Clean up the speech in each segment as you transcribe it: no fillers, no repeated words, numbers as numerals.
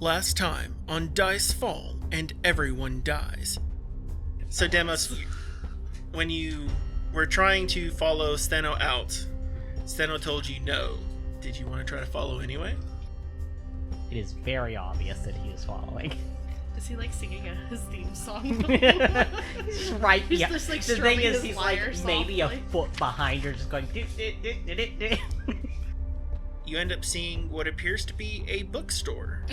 Last time on Dice Fall and Everyone Dies. So Demos, when you were trying to follow Steno out, Steno told you no. Did you want to try to follow anyway? It is very obvious that he is following. Is he like singing his theme song? He's just right. He's Yeah. just like The strumming thing is, his he's lyre like softly. maybe a foot behind her, just going. You end up seeing what appears to be a bookstore.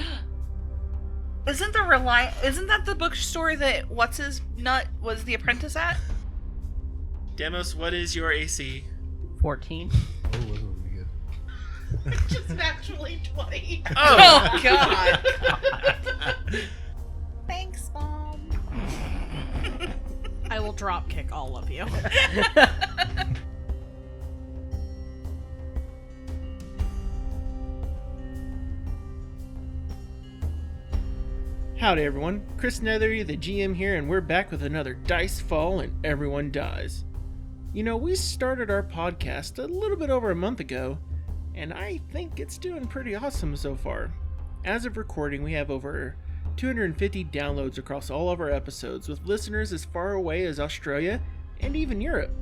Isn't that the bookstore that what's-his-nut was the apprentice at? Demos, what is your AC? 14. Oh, that's gonna be good. Just naturally 20. Oh, God. Thanks, Mom. I will drop kick all of you. Howdy everyone, Chris Nethery, the GM here, and we're back with another Dice Fall and Everyone Dies. You know, we started our podcast a little bit over a month ago, and I think it's doing pretty awesome so far. As of recording, we have over 250 downloads across all of our episodes, with listeners as far away as Australia and even Europe.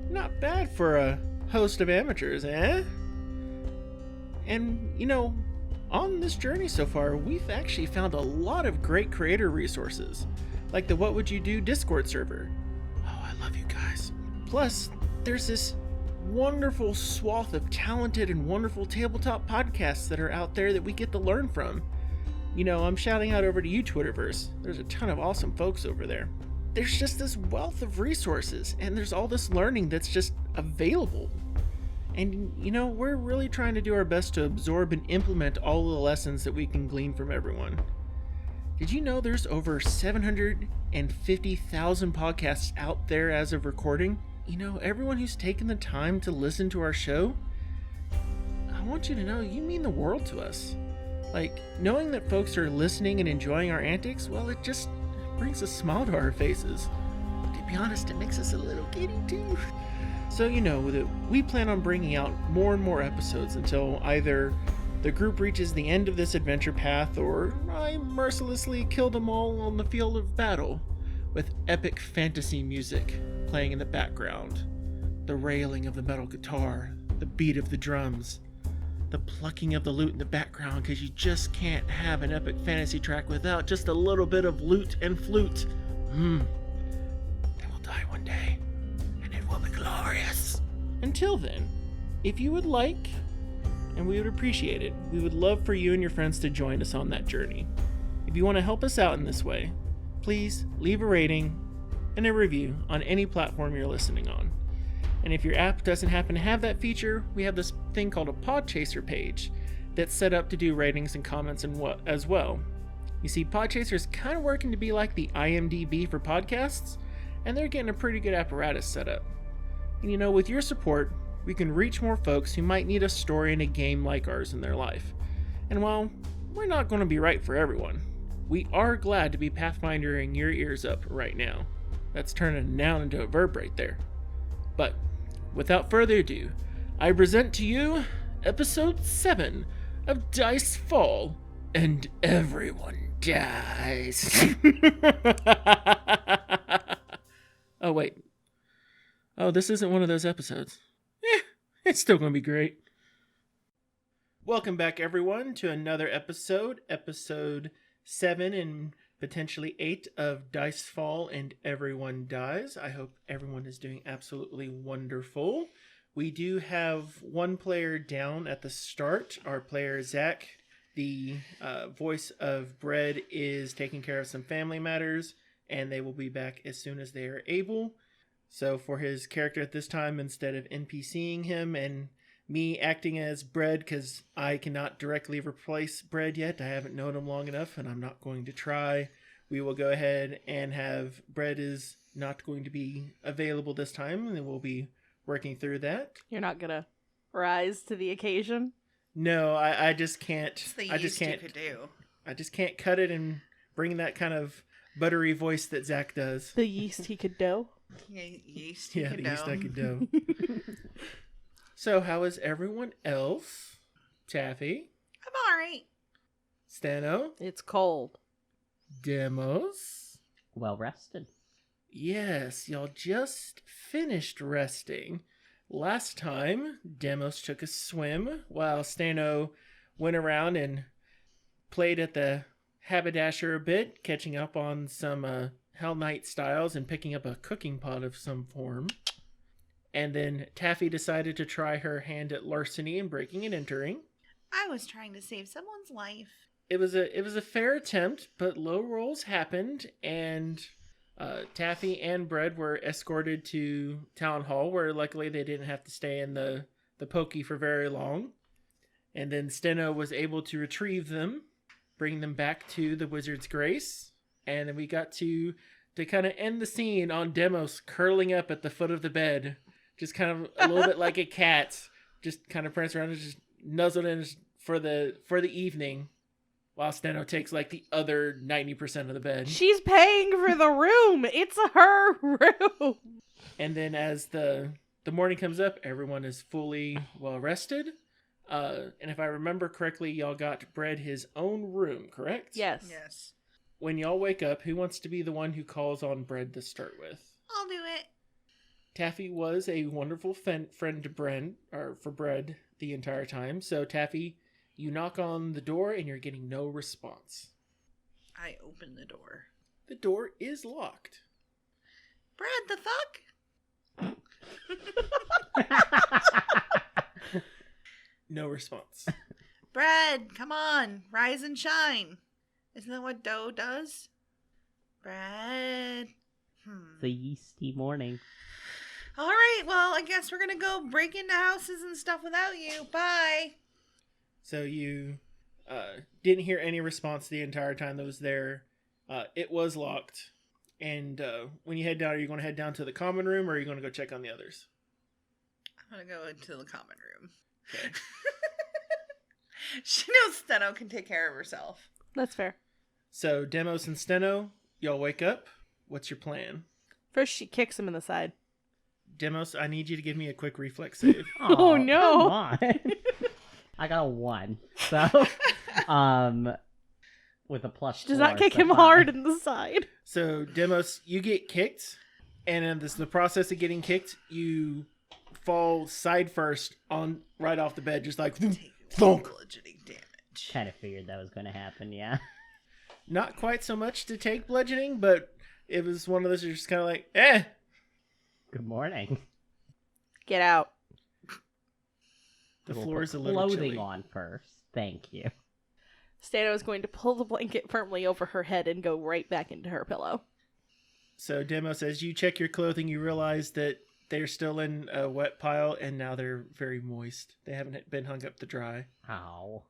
Not bad for a host of amateurs, eh? And, you know, on this journey so far, we've actually found a lot of great creator resources, like the What Would You Do Discord server. Oh, I love you guys. Plus, there's this wonderful swath of talented and wonderful tabletop podcasts that are out there that we get to learn from. You know, I'm shouting out over to you, Twitterverse. There's a ton of awesome folks over there. There's just this wealth of resources, and there's all this learning that's just available. And, you know, we're really trying to do our best to absorb and implement all the lessons that we can glean from everyone. Did you know there's over 750,000 podcasts out there as of recording? You know, everyone who's taken the time to listen to our show, I want you to know you mean the world to us. Like, knowing that folks are listening and enjoying our antics, well, it just brings a smile to our faces. To be honest, it makes us a little giddy too. So you know that we plan on bringing out more and more episodes until either the group reaches the end of this adventure path or I mercilessly kill them all on the field of battle with epic fantasy music playing in the background. The railing of the metal guitar, the beat of the drums, the plucking of the lute in the background, because you just can't have an epic fantasy track without just a little bit of lute and flute. They will die one day. Will be glorious. Until then, if you would like, and we would appreciate it, we would love for you and your friends to join us on that journey. If you want to help us out in this way, please leave a rating and a review on any platform you're listening on. And if your app doesn't happen to have that feature, we have this thing called a Podchaser page that's set up to do ratings and comments as well. You see, Podchaser is kind of working to be like the IMDb for podcasts, and they're getting a pretty good apparatus set up. And you know, with your support, we can reach more folks who might need a story in a game like ours in their life. And while we're not going to be right for everyone, we are glad to be pathfindering your ears up right now. That's turning a noun into a verb right there. But without further ado, I present to you Episode 7 of Dice Fall and Everyone Dies. Oh, wait. Oh, this isn't one of those episodes. It's still going to be great. Welcome back, everyone, to another episode 7 and potentially 8 of Dice Fall and Everyone Dies. I hope everyone is doing absolutely wonderful. We do have one player down at the start. Our player, Zach, the voice of Bread, is taking care of some family matters, and they will be back as soon as they are able. So for his character at this time, instead of NPCing him and me acting as Bread, because I cannot directly replace Bread yet, I haven't known him long enough, and I'm not going to try, we will go ahead and have Bread is not going to be available this time, and then we'll be working through that. You're not gonna rise to the occasion? No, I just can't. It's the I just yeast can't. you could do. I just can't cut it and bring that kind of buttery voice that Zach does. The yeast he could do? Yeast Yeah, you could the yeast do. I could do. So, how is everyone else? Taffy? I'm alright. Stano, It's cold. Demos. Well rested. Yes, y'all just finished resting. Last time, Demos took a swim while Stano went around and played at the haberdasher a bit, catching up on some Hellknight styles and picking up a cooking pot of some form. And then Taffy decided to try her hand at larceny and breaking and entering. I was trying to save someone's life. It was a fair attempt, but low rolls happened, and Taffy and Bread were escorted to Town Hall, where luckily they didn't have to stay in the pokey for very long. And then Steno was able to retrieve them, bring them back to the Wizard's Grace, and then we got to kind of end the scene on Demos curling up at the foot of the bed, just kind of a little bit like a cat, just kind of prancing around and just nuzzled in for the evening, while Steno takes like the other 90% of the bed. She's paying for the room. It's her room. And then as the morning comes up, everyone is fully well rested. And if I remember correctly, y'all got Bread his own room, correct? Yes. Yes. When y'all wake up, who wants to be the one who calls on Bread to start with? I'll do it. Taffy was a wonderful friend to Bread the entire time. So Taffy, you knock on the door and you're getting no response. I open the door. The door is locked. Brad, the fuck? No response. Brad, come on. Rise and shine. Isn't that what dough does? Brad. The yeasty morning. All right, well, I guess we're going to go break into houses and stuff without you. Bye. So you didn't hear any response the entire time that was there. It was locked. And when you head down, are you going to head down to the common room, or are you going to go check on the others? I'm going to go into the common room. Okay. She knows Steno can take care of herself. That's fair. So Demos and Steno, y'all wake up. What's your plan? First, she kicks him in the side. Demos, I need you to give me a quick reflex save. Oh, no. Come on. I got a 1. So, with a plus She does not 4, kick so him 5. hard in the side. So Demos, you get kicked, and in the process of getting kicked, you fall side first right off the bed, just like thunk. Bludgeoning damage. Kind of figured that was going to happen, yeah. Not quite so much to take bludgeoning, but it was one of those you're just kind of like, eh. Good morning. Get out. The We'll floor put is a little clothing chilly. on first. Thank you. Stano is going to pull the blanket firmly over her head and go right back into her pillow. So Demo says, you check your clothing, you realize that they're still in a wet pile, and now they're very moist. They haven't been hung up to dry. Ow.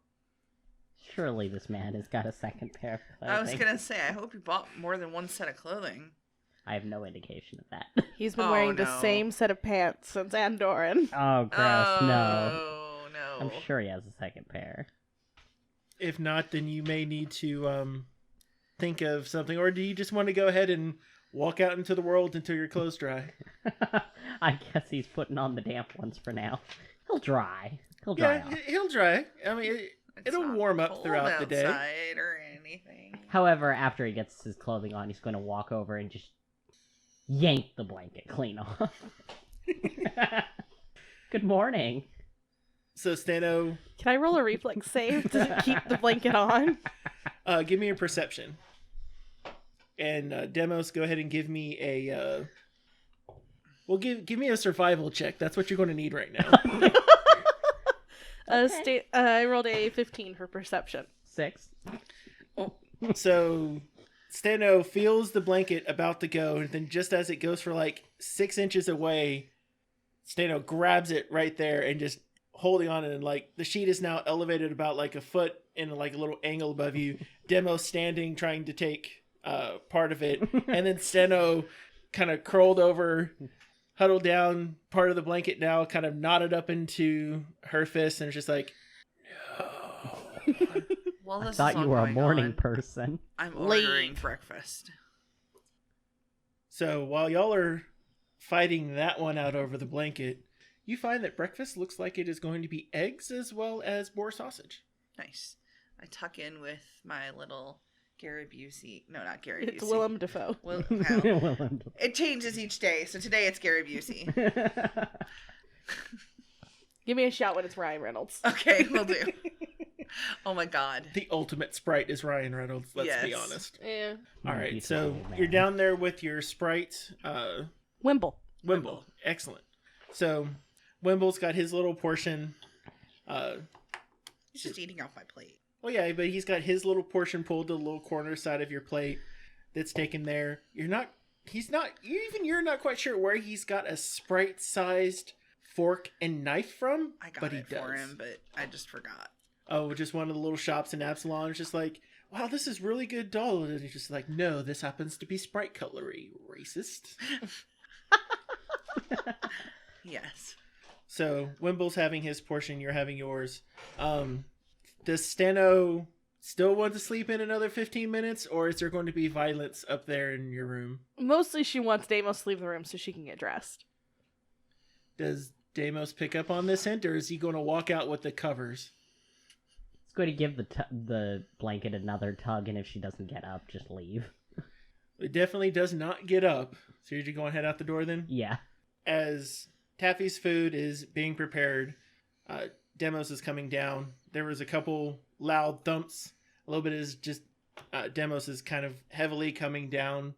Surely this man has got a second pair of clothing. I was going to say, I hope you bought more than one set of clothing. I have no indication of that. He's been Oh, wearing the no. same set of pants since Andoran. Oh, gross. No. Oh, no. I'm sure he has a second pair. If not, then you may need to think of something. Or do you just want to go ahead and walk out into the world until your clothes dry? I guess he's putting on the damp ones for now. He'll dry. He'll dry Yeah, off. he'll dry. I mean, It's it'll not warm up cold throughout the day. outside or anything. However, after he gets his clothing on, he's going to walk over and just yank the blanket clean off. Good morning. So Stano, Can I roll a reflex save to keep the blanket on? give me a perception. And Demos, go ahead and give me a... well, give me a survival check. That's what you're going to need right now. I rolled a 15 for perception. 6. So Stano feels the blanket about to go, and then just as it goes for like 6 inches away, Stano grabs it right there and just holding on, and like the sheet is now elevated about like a foot in like a little angle above you. Demo standing trying to take part of it, and then Steno kind of curled over, huddled down, part of the blanket now kind of knotted up into her fist, and it's just like, no. Well, I this thought is all you were a going morning on. person. I'm ordering Leave. breakfast. So while y'all are fighting that one out over the blanket, you find that breakfast looks like it is going to be eggs as well as boar sausage. Nice. I tuck in with my little Gary Busey. No, not Gary Busey. It's Willem Dafoe. Well, Willem. it changes each day, so today it's Gary Busey. Give me a shout when it's Ryan Reynolds. Okay, will do. Oh my god. The ultimate sprite is Ryan Reynolds, let's be Yes. honest. Yeah. All right, He's so so you're bad. down there with your sprite, Wimble. Wimble. Excellent. So Wimble's got his little portion. He's just eating off my plate. Well, yeah, but he's got his little portion pulled to the little corner side of your plate that's taken there. You're not quite sure where he's got a sprite-sized fork and knife from, I got but he it does. for him, but I just forgot. Oh, just one of the little shops in Absalom is just like, wow, this is really good doll. And he's just like, no, this happens to be sprite cutlery. Racist. Yes. So Wimble's having his portion, you're having yours. Does Steno still want to sleep in another 15 minutes, or is there going to be violence up there in your room? Mostly she wants Deimos to leave the room so she can get dressed. Does Deimos pick up on this hint, or is he going to walk out with the covers? It's going to give the blanket another tug, and if she doesn't get up, just leave. It definitely does not get up. So you're just going to head out the door then? Yeah. As Taffy's food is being prepared, Demos is coming down. There was a couple loud thumps. A little bit is just Demos is kind of heavily coming down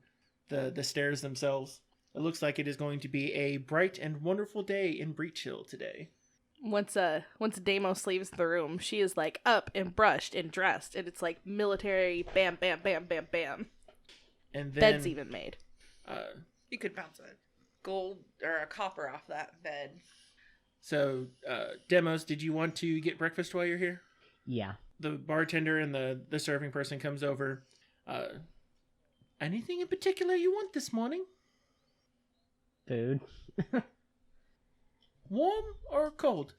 the stairs themselves. It looks like it is going to be a bright and wonderful day in Breach Hill today. Once Deimos leaves the room, she is like up and brushed and dressed, and it's like military bam bam bam bam bam. And then Bed's even made. You could bounce a gold or a copper off that bed. So, Demos, did you want to get breakfast while you're here? Yeah. The bartender and the serving person comes over. Anything in particular you want this morning? Food. Warm or cold?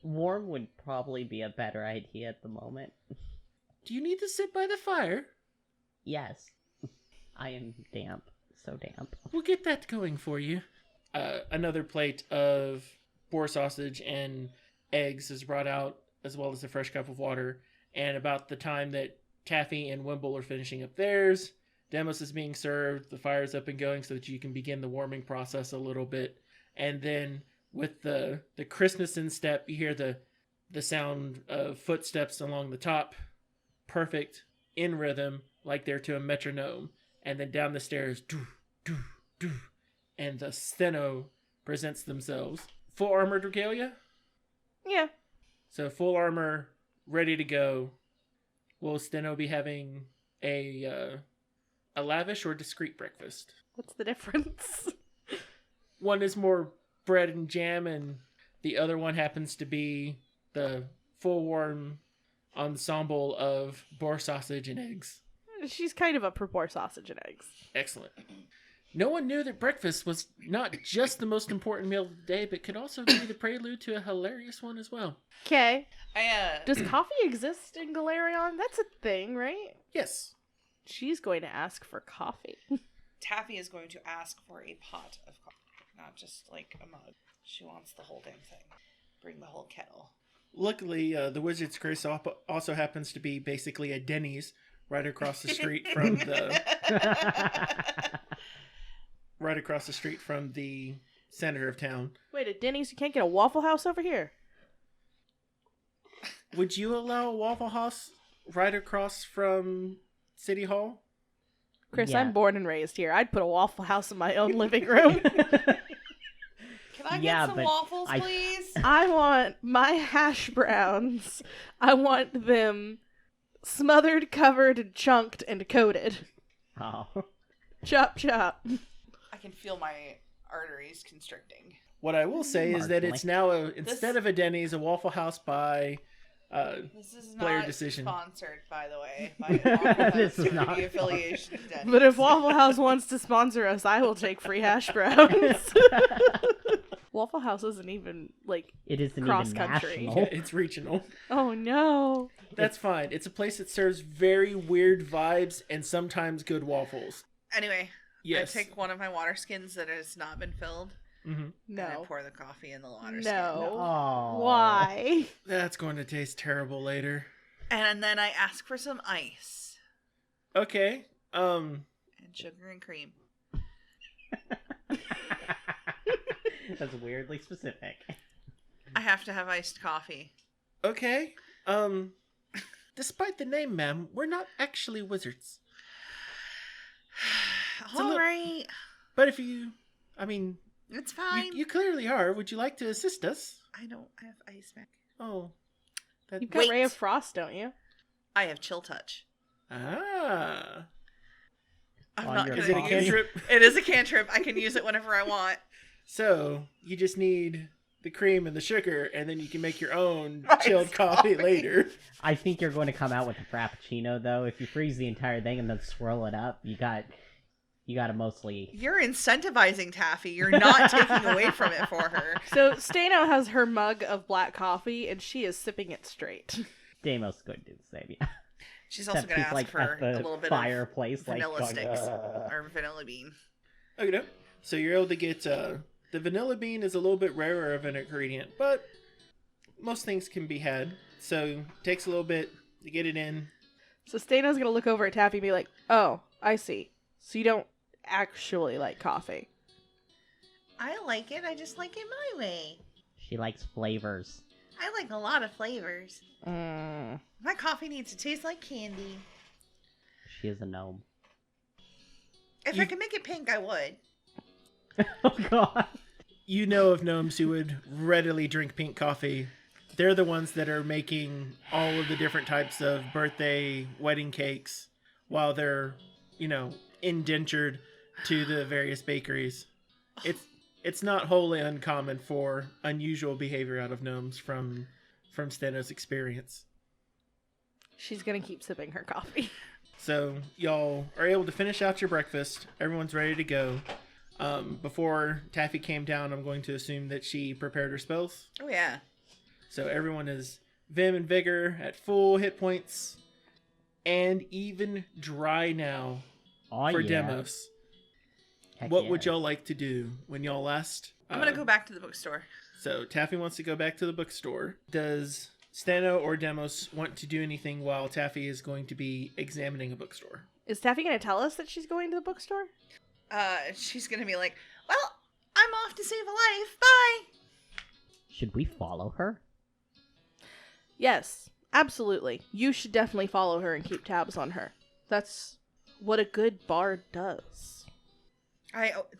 Warm would probably be a better idea at the moment. Do you need to sit by the fire? Yes. I am damp. So damp. We'll get that going for you. Another plate of boar sausage and eggs is brought out, as well as a fresh cup of water. And about the time that Taffy and Wimble are finishing up theirs, Demos is being served, the fire's up and going so that you can begin the warming process a little bit. And then with the crispness in step, you hear the sound of footsteps along the top. Perfect, in rhythm, like they're to a metronome. And then down the stairs, doo, doo, doo. And the Steno presents themselves. Full armored regalia? Yeah. So full armor, ready to go. Will Steno be having a lavish or discreet breakfast? What's the difference? One is more bread and jam, and the other one happens to be the full warm ensemble of boar sausage and eggs. She's kind of up for boar sausage and eggs. Excellent. No one knew that breakfast was not just the most important meal of the day, but could also be the prelude to a hilarious one as well. Okay. Does Does coffee exist in Galarion? That's a thing, right? Yes. She's going to ask for coffee. Taffy is going to ask for a pot of coffee, not just like a mug. She wants the whole damn thing. Bring the whole kettle. Luckily, the Wizard's Grace also happens to be basically a Denny's right across the street from the center of town. Wait, at Denny's you can't get a Waffle House over here? Would you allow a Waffle House right across from City Hall? Chris, Yeah. I'm born and raised here. I'd put a Waffle House in my own living room. Can I Yeah, get some but waffles, I- please? I want my hash browns. I want them smothered, covered, chunked, and coated. Oh. Chop, chop. I can feel my arteries constricting. What I will say is that it's now instead of a Denny's, a Waffle House by This is player not decision. sponsored, by the way, by Waffle This House is not the affiliation of Denny's. But if Waffle House wants to sponsor us, I will take free hash browns. Waffle House isn't even, like, It isn't Cross even country. national. it's regional. oh no. That's fine. It's a place that serves very weird vibes and sometimes good waffles. Anyway, Yes. I take one of my water skins that has not been filled, Mm-hmm. and I No. pour the coffee in the water No. Oh. Why? That's going to taste terrible later. And then I ask for some ice. Okay. And sugar and cream. That's weirdly specific. I have to have iced coffee. Okay. Despite the name, ma'am, we're not actually wizards. All right. But if you, I mean, It's fine. you clearly are. Would you like to assist us? I don't have ice mac. Oh. That, You've got Wait. Ray of Frost, don't you? I have chill touch. Ah. I'm On not your gonna Is it a phone. use cantrip? it. Is a cantrip. I can use it whenever I want. So, you just need the cream and the sugar, and then you can make your own Iced chilled coffee coffee. later. I think you're going to come out with a frappuccino, though. If you freeze the entire thing and then swirl it up, you got to mostly. You're incentivizing Taffy. You're not taking away from it for her. So Stano has her mug of black coffee, and she is sipping it straight. Deimos is going to do the same. Yeah. She's also Except going to he's, ask like, for at a the little bit fireplace, of like vanilla going, sticks or vanilla bean. Okay, no. So you're able to get, the vanilla bean is a little bit rarer of an ingredient, but most things can be had. So it takes a little bit to get it in. So Stano's gonna look over at Taffy and be like, "Oh, I see. So you don't actually like coffee." I like it. I just like it my way. She likes flavors. I like a lot of flavors. Mm. My coffee needs to taste like candy. She is a gnome. If I could make it pink, I would. Oh, God. You know of gnomes who would readily drink pink coffee. They're the ones that are making all of the different types of birthday, wedding cakes while they're, indentured to the various bakeries. It's not wholly uncommon for unusual behavior out of gnomes from Steno's experience. She's gonna keep sipping her coffee. So y'all are able to finish out your breakfast. Everyone's ready to go. Before Taffy came down, I'm going to assume that she prepared her spells. Oh, yeah. So everyone is Vim and Vigor at full hit points, and even dry now Oh, for yeah. Demos. Heck What yeah. would y'all like to do when y'all last? I'm going to go back to the bookstore. So Taffy wants to go back to the bookstore. Does Stano or Demos want to do anything while Taffy is going to be examining a bookstore? Is Taffy gonna tell us that she's going to the bookstore? She's going to be like, well, I'm off to save a life. Bye. Should we follow her? Yes, absolutely. You should definitely follow her and keep tabs on her. That's what a good bard does.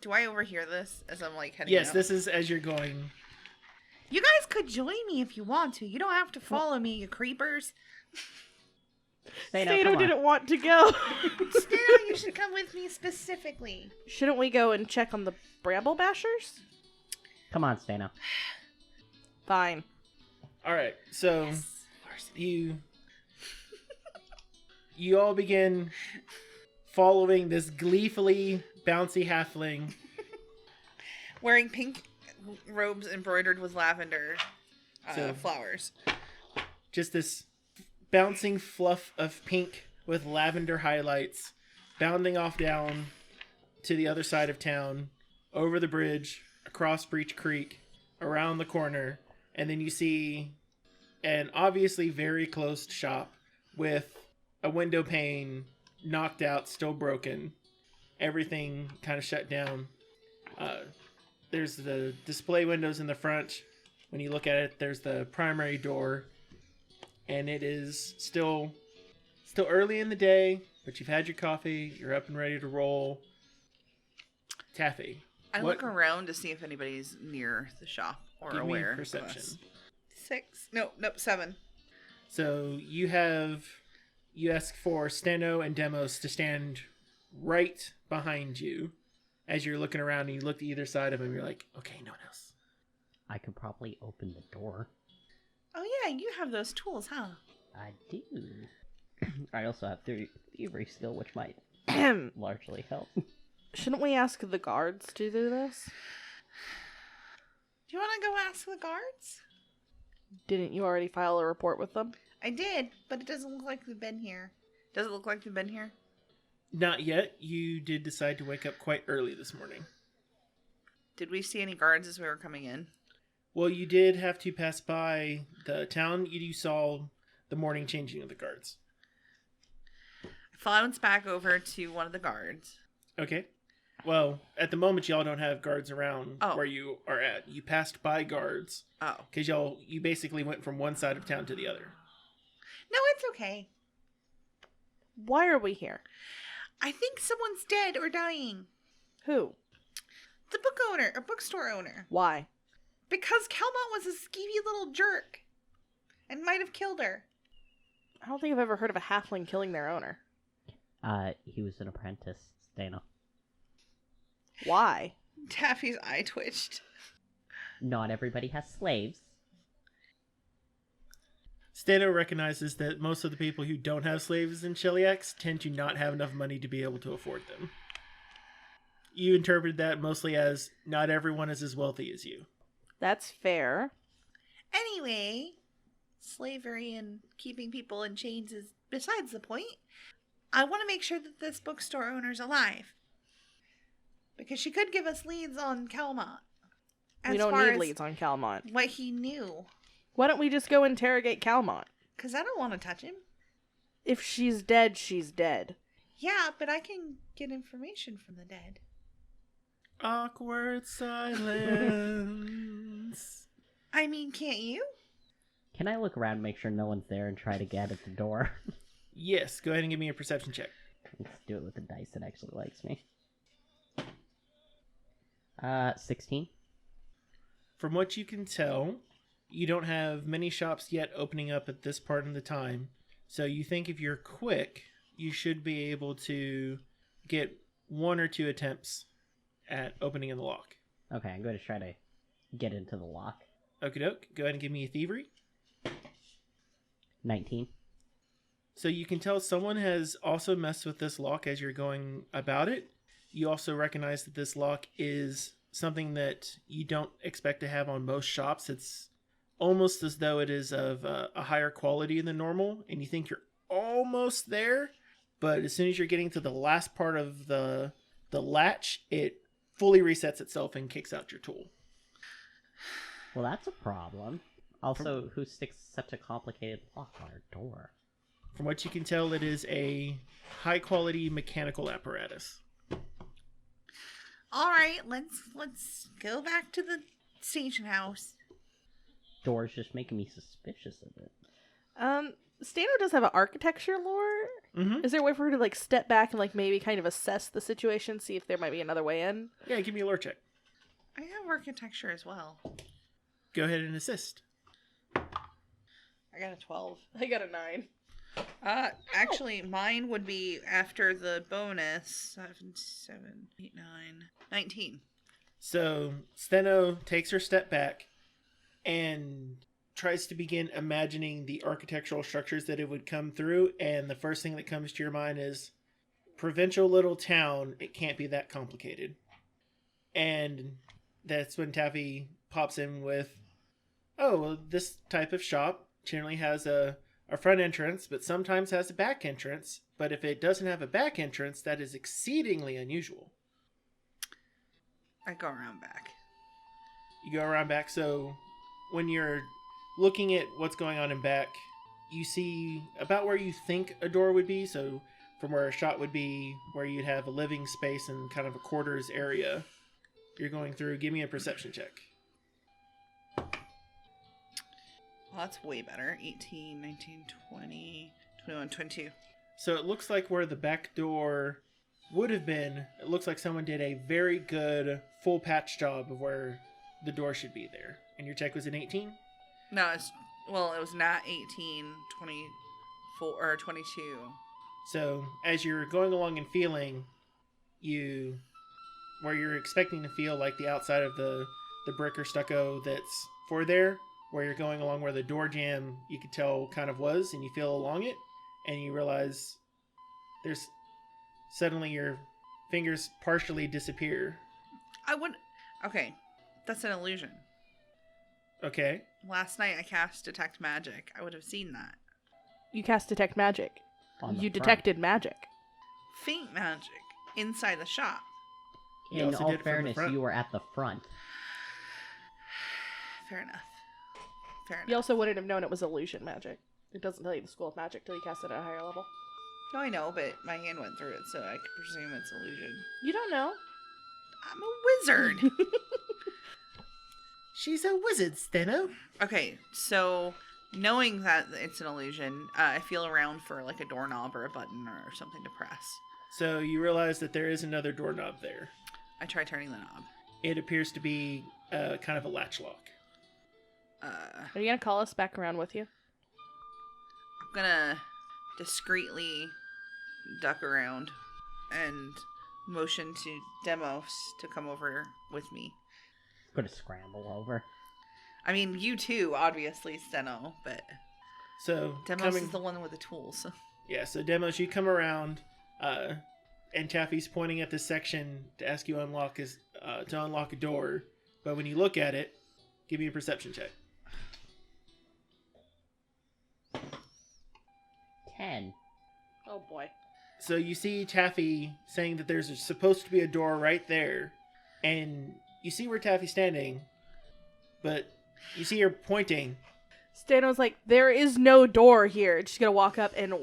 Do I overhear this as I'm like heading Yes, out? this is as you're going. You guys could join me if you want to. You don't have to follow me, you creepers. Stano, come Stano on. didn't want to go. Still, you should come with me specifically. Shouldn't we go and check on the Bramble Bashers? Come on, Stano. Fine. All right, so you all begin following this gleefully bouncy halfling. Wearing pink robes embroidered with lavender So- flowers. Just this bouncing fluff of pink with lavender highlights, bounding off down to the other side of town, over the bridge, across Breach Creek, around the corner, and then you see an obviously very closed shop with a window pane knocked out, still broken. Everything kind of shut down. There's the display windows in the front. When you look at it, there's the primary door. And it is still early in the day, but you've had your coffee, you're up and ready to roll. Taffy, I what- look around to see if anybody's near the shop or give me aware. of perception. us. 6. Nope, 7. So you ask for Steno and Demos to stand right behind you as you're looking around, and you look to either side of him. You're like, okay, no one else. I could probably open the door. Oh yeah, you have those tools, huh? I do. I also have thievery skill, which might largely help. Shouldn't we ask the guards to do this? Do you want to go ask the guards? Didn't you already file a report with them? I did, but it doesn't look like they've been here. Does it look like they've been here? Not yet. You did decide to wake up quite early this morning. Did we see any guards as we were coming in? Well, you did have to pass by the town. You saw the morning changing of the guards. I flounce back over to one of the guards. Okay. Well, at the moment, y'all don't have guards around where you are at. You passed by guards. Oh. Because you basically went from one side of town to the other. No, it's okay. Why are we here? I think someone's dead or dying. Who? The book owner, or bookstore owner. Why? Because Calmont was a skeevy little jerk. And might have killed her. I don't think I've ever heard of a halfling killing their owner. He was an apprentice, Dana. Why? Taffy's eye twitched. Not everybody has slaves. Stano recognizes that most of the people who don't have slaves in Shellyax tend to not have enough money to be able to afford them. You interpret that mostly as not everyone is as wealthy as you. That's fair. Anyway, slavery and keeping people in chains is besides the point. I want to make sure that this bookstore owner's alive. Because she could give us leads on Calmont. We don't need leads on Calmont. What he knew. Why don't we just go interrogate Calmont? Because I don't want to touch him. If she's dead, she's dead. Yeah, but I can get information from the dead. Awkward silence. I mean, can't you? Can I look around and make sure no one's there and try to get at the door? Yes, go ahead and give me a perception check. Let's do it with the dice that actually likes me. 16. From what you can tell, you don't have many shops yet opening up at this part of the time. So you think if you're quick, you should be able to get 1 or 2 attempts at opening in the lock. Okay, I'm going to try to get into the lock. Okie doke. Go ahead and give me a thievery. 19. So you can tell someone has also messed with this lock as you're going about it. You also recognize that this lock is something that you don't expect to have on most shops. It's almost as though it is of a higher quality than normal, and you think you're almost there, but as soon as you're getting to the last part of the latch, it fully resets itself and kicks out your tool. Well, that's a problem. Also, who sticks such a complicated lock on our door? From what you can tell, it is a high-quality mechanical apparatus. All right, let's go back to the station house. Door's just making me suspicious of it. Stano does have an architecture lore. Mm-hmm. Is there a way for her to like step back and like maybe kind of assess the situation, see if there might be another way in? Yeah, give me a lore check. I have architecture as well. Go ahead and assist. I got a 12. I got a 9. Actually, mine would be after the bonus. 7, 8, 9, 19. So Steno takes her step back and tries to begin imagining the architectural structures that it would come through, and the first thing that comes to your mind is provincial little town, it can't be that complicated. And that's when Taffy pops in with, oh, well, this type of shop generally has a front entrance, but sometimes has a back entrance. But if it doesn't have a back entrance, that is exceedingly unusual. I go around back. You go around back, so when you're looking at what's going on in back, you see about where you think a door would be. So from where a shot would be, where you'd have a living space and kind of a quarters area, you're going through. Give me a perception check. Well, that's way better. 18, 19, 20, 21, 22. So it looks like where the back door would have been, it looks like someone did a very good full patch job of where the door should be there. And your check was an 18? No, it was not 18, 24, or 22. So as you're going along and feeling, where you're expecting to feel like the outside of the brick or stucco that's for there, where you're going along where the door jamb you could tell kind of was, and you feel along it, and you realize suddenly your fingers partially disappear. Okay, that's an illusion. Okay. Last night I cast Detect Magic. I would have seen that. You cast Detect Magic. You detected magic. Faint magic inside the shop. You In also all did it from the fairness, front. you were at the front. Fair enough. You also wouldn't have known it was illusion magic. It doesn't tell you the School of Magic till you cast it at a higher level. No, I know, but my hand went through it, so I could presume it's illusion. You don't know. I'm a wizard. She's a wizard, Steno. Okay, so knowing that it's an illusion, I feel around for like a doorknob or a button or something to press. So you realize that there is another doorknob there. I try turning the knob. It appears to be kind of a latch lock. Are you gonna call us back around with you? I'm gonna discreetly duck around and motion to Demos to come over with me. Gonna scramble over. I mean, you too, obviously, Steno, but So Demos is the one with the tools. Yeah, so Demos, you come around, and Taffy's pointing at this section to ask you to unlock a door. But when you look at it, give me a perception check. 10. Oh boy. So you see Taffy saying that there's supposed to be a door right there, and you see where Taffy's standing, but you see her pointing. Stano's like, there is no door here. She's gonna walk up and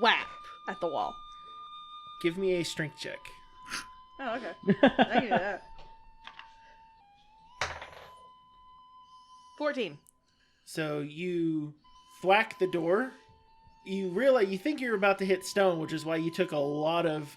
whap at the wall. Give me a strength check. Oh, okay. I can do that. 14. So you thwack the door. You think you're about to hit stone, which is why you took a lot of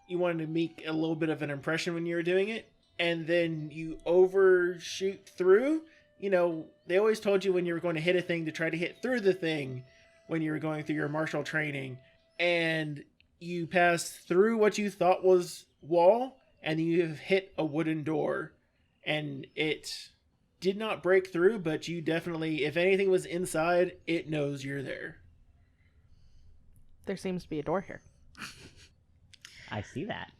you wanted to make a little bit of an impression when you were doing it, and then you overshoot through. You know, they always told you when you were going to hit a thing to try to hit through the thing when you were going through your martial training, and you pass through what you thought was wall, and you have hit a wooden door, and it did not break through, but you definitely, if anything was inside, it knows you're there. There seems to be a door here. I see that.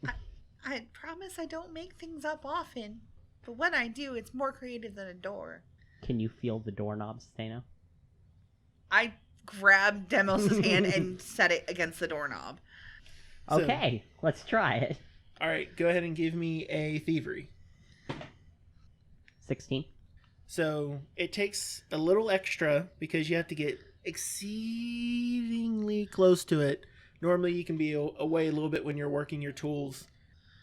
I promise I don't make things up often, but when I do, it's more creative than a door. Can you feel the doorknob, Stano? I grab Demos' hand and set it against the doorknob. So- Okay, let's try it. All right, go ahead and give me a thievery. 16. So it takes a little extra because you have to get exceedingly close to it. Normally you can be away a little bit when you're working your tools,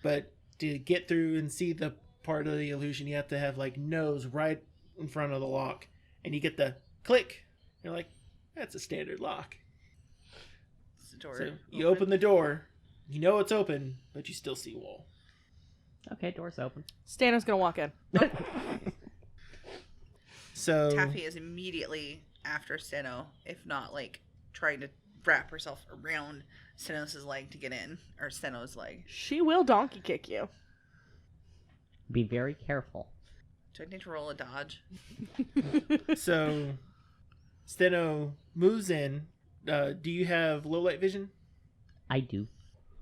but to get through and see the part of the illusion, you have to have like nose right in front of the lock, and you get the click. You're like, that's a standard lock. It's the door. So you open the door, you know it's open, but you still see wall. Okay, door's open. Stano's gonna walk in. So Taffy is immediately after Steno, if not like trying to wrap herself around Stenos' leg to get in, or Steno's leg. She will donkey kick you. Be very careful. Do I need to roll a dodge? So Steno moves in. Do you have low light vision? I do.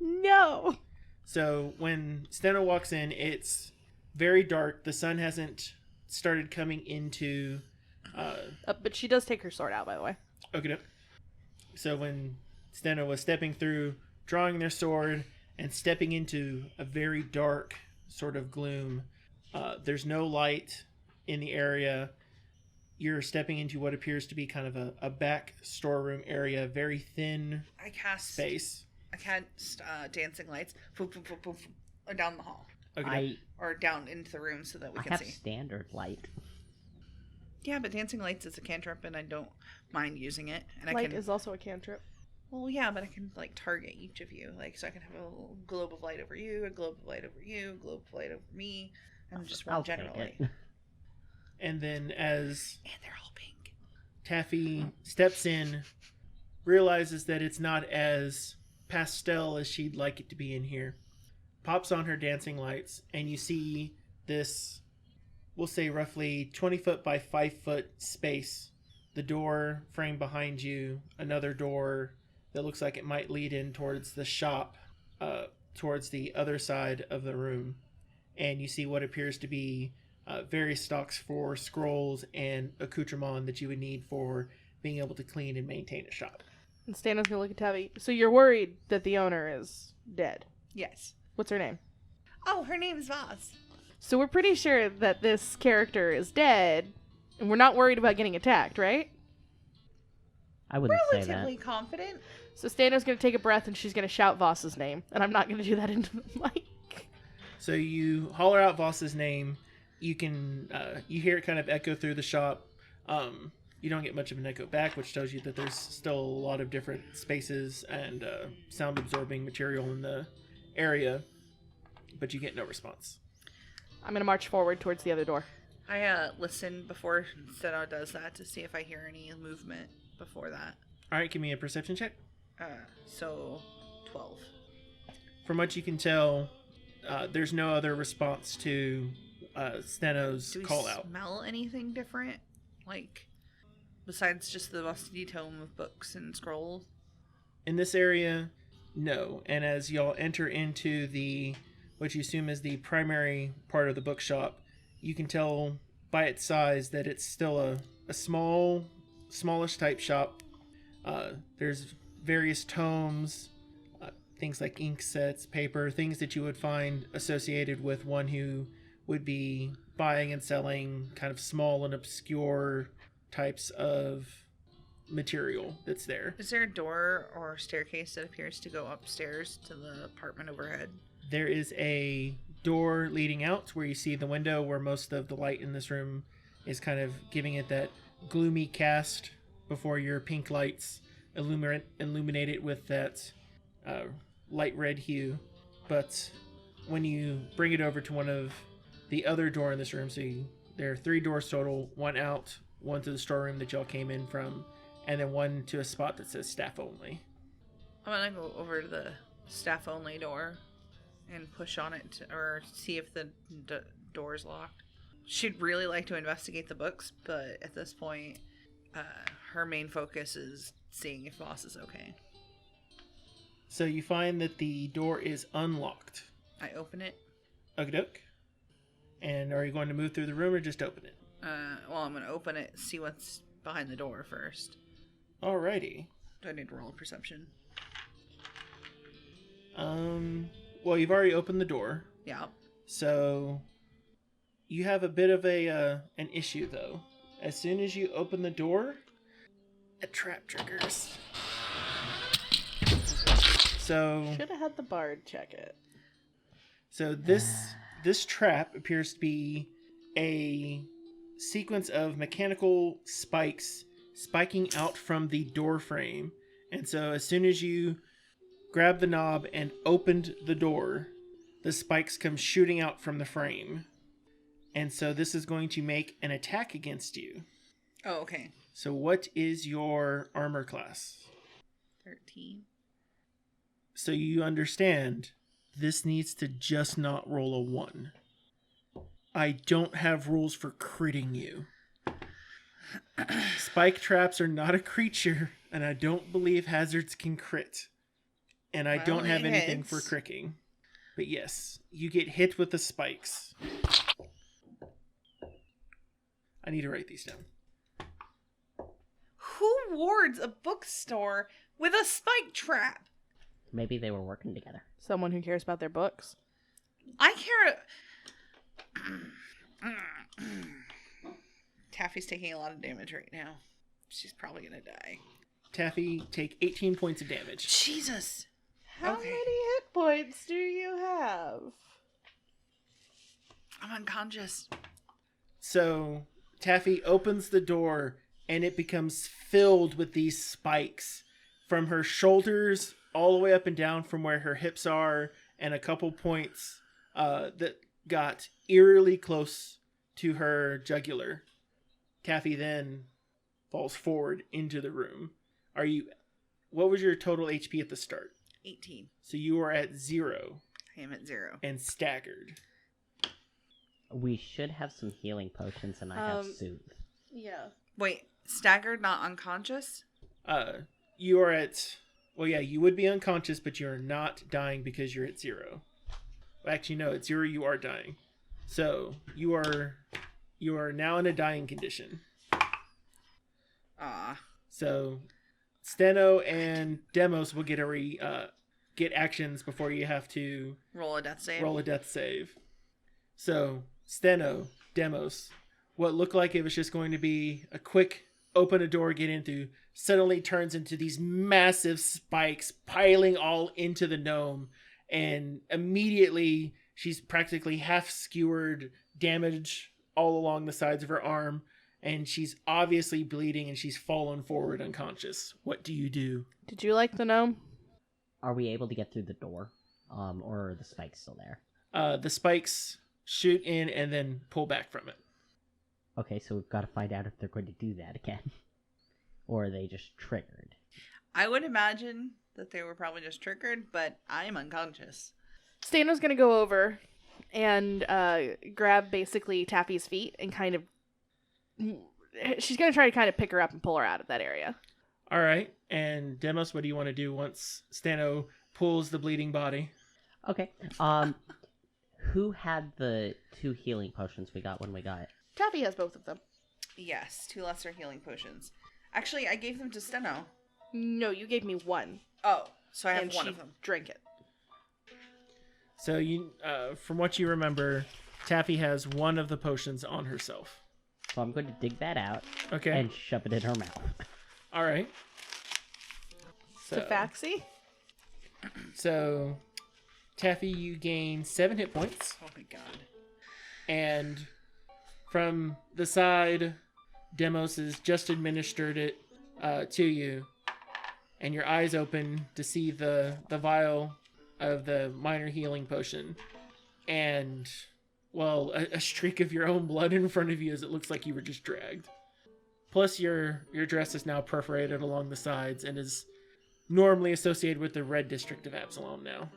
No. So when Steno walks in, it's very dark. The sun hasn't started coming into. But she does take her sword out, by the way. Okay. So when Steno was stepping through, drawing their sword, and stepping into a very dark sort of gloom, there's no light in the area. You're stepping into what appears to be kind of a back storeroom area, very thin I cast space. dancing lights, poof, poof, poof, poof, down the hall, Okay. or down into the room so that we I can have see. standard light. Yeah, but dancing lights is a cantrip, and I don't mind using it. And Light I can. is also a cantrip. Well, yeah, but I can like target each of you, like so I can have a little globe of light over you, a globe of light over you, a globe of light over me, and just one I'll take generally. it. And then as And they're all pink. Taffy steps in, realizes that it's not as pastel as she'd like it to be in here, pops on her dancing lights, and you see this, we'll say roughly 20 foot by 5 foot space. The door frame behind you, another door that looks like it might lead in towards the shop, towards the other side of the room. And you see what appears to be various stocks for scrolls and accoutrement that you would need for being able to clean and maintain a shop. And Stano's gonna look at Tavi. So you're worried that the owner is dead. Yes. What's her name? Oh, her name's Voss. So we're pretty sure that this character is dead, and we're not worried about getting attacked, right? I wouldn't say that. Relatively confident. So Stano's gonna take a breath and she's gonna shout Voss's name, and I'm not gonna do that into the mic. So you holler out Voss's name. You can you hear it kind of echo through the shop. You don't get much of an echo back, which tells you that there's still a lot of different spaces and sound absorbing material in the area, but you get no response. I'm gonna march forward towards the other door. I listen before Steno does that to see if I hear any movement before that. All right, give me a perception check. So 12. From what you can tell, there's no other response to Steno's Do we call out. smell anything different? Like, besides just the musty tome of books and scrolls? In this area, no. And as y'all enter into what you assume is the primary part of the bookshop, you can tell by its size that it's still a smallish type shop. There's various tomes, things like ink sets, paper, things that you would find associated with one who would be buying and selling kind of small and obscure types of material that's there. Is there a door or staircase that appears to go upstairs to the apartment overhead? There is a door leading out where you see the window where most of the light in this room is kind of giving it that gloomy cast before your pink lights illuminate it with that light red hue. But when you bring it over to one of the other door in this room, there are 3 doors total, one out, one to the storeroom that y'all came in from, and then one to a spot that says staff only. I'm gonna go over to the staff only door and push on it or see if the door's locked. She'd really like to investigate the books, but at this point, her main focus is seeing if Voss is okay. So you find that the door is unlocked. I open it. Okie doke. And are you going to move through the room or just open it? Well, I'm gonna open it, see what's behind the door first. Alrighty. Do I need to roll perception? Well, you've already opened the door. Yeah. So you have a bit of an issue though. As soon as you open the door, a trap triggers. So Should have had the bard check it. So this trap appears to be a sequence of mechanical spikes spiking out from the door frame. And so as soon as you grab the knob and opened the door, the spikes come shooting out from the frame. And so this is going to make an attack against you. Oh, okay. So what is your armor class? 13. So you understand this needs to just not roll a 1. I don't have rules for critting you. Spike traps are not a creature, and I don't believe hazards can crit. And I don't have anything for cricking. But yes, you get hit with the spikes. I need to write these down. Who wards a bookstore with a spike trap? Maybe they were working together. Someone who cares about their books. I care. Taffy's taking a lot of damage right now. She's probably gonna die. Taffy, take 18 points of damage. Jesus. How Okay. many hit points do you have? I'm unconscious. So Taffy opens the door and it becomes filled with these spikes from her shoulders all the way up and down from where her hips are and a couple points that got eerily close to her jugular. Taffy then falls forward into the room. What was your total HP at the start? 18. So you are at 0 I am at 0. and staggered. We should have some healing potions, and I have Soothe. Yeah. Wait, staggered, not unconscious? You are at... Well, yeah, you would be unconscious, but you're not dying because you're at 0. Well, actually, no, at 0 you are dying. So, you are now in a dying condition. Ah. So, Steno and Demos will get get actions before you have to Roll a death save. roll a death save. So, Steno, Demos, what looked like it was just going to be a quick open a door, get in through, suddenly turns into these massive spikes piling all into the gnome. And immediately she's practically half skewered, damage all along the sides of her arm. And she's obviously bleeding and she's fallen forward unconscious. What do you do? Did you like the gnome? Are we able to get through the door? Or are the spikes still there? The spikes shoot in and then pull back from it. Okay, so we've got to find out if they're going to do that again. Or are they just triggered? I would imagine that they were probably just triggered, but I'm unconscious. Stano's gonna go over and grab basically Taffy's feet and kind of... She's gonna try to kind of pick her up and pull her out of that area. All right. And Demos, what do you want to do once Stano pulls the bleeding body? Okay. Who had the 2 healing potions we got when we got it? Taffy has both of them. Yes, 2 lesser healing potions. Actually, I gave them to Steno. No, you gave me one. Oh, so I have and one she of them. drank it. So you, from what you remember, Taffy has one of the potions on herself. So I'm going to dig that out Okay. and shove it in her mouth. All right. So, Tafaxi? So, Taffy, you gain 7 hit points. Oh my god. And from the side, Demos has just administered it to you. And your eyes open to see the vial of the minor healing potion. And, well, a streak of your own blood in front of you as it looks like you were just dragged. Plus, your dress is now perforated along the sides and is normally associated with the red district of Absalom now.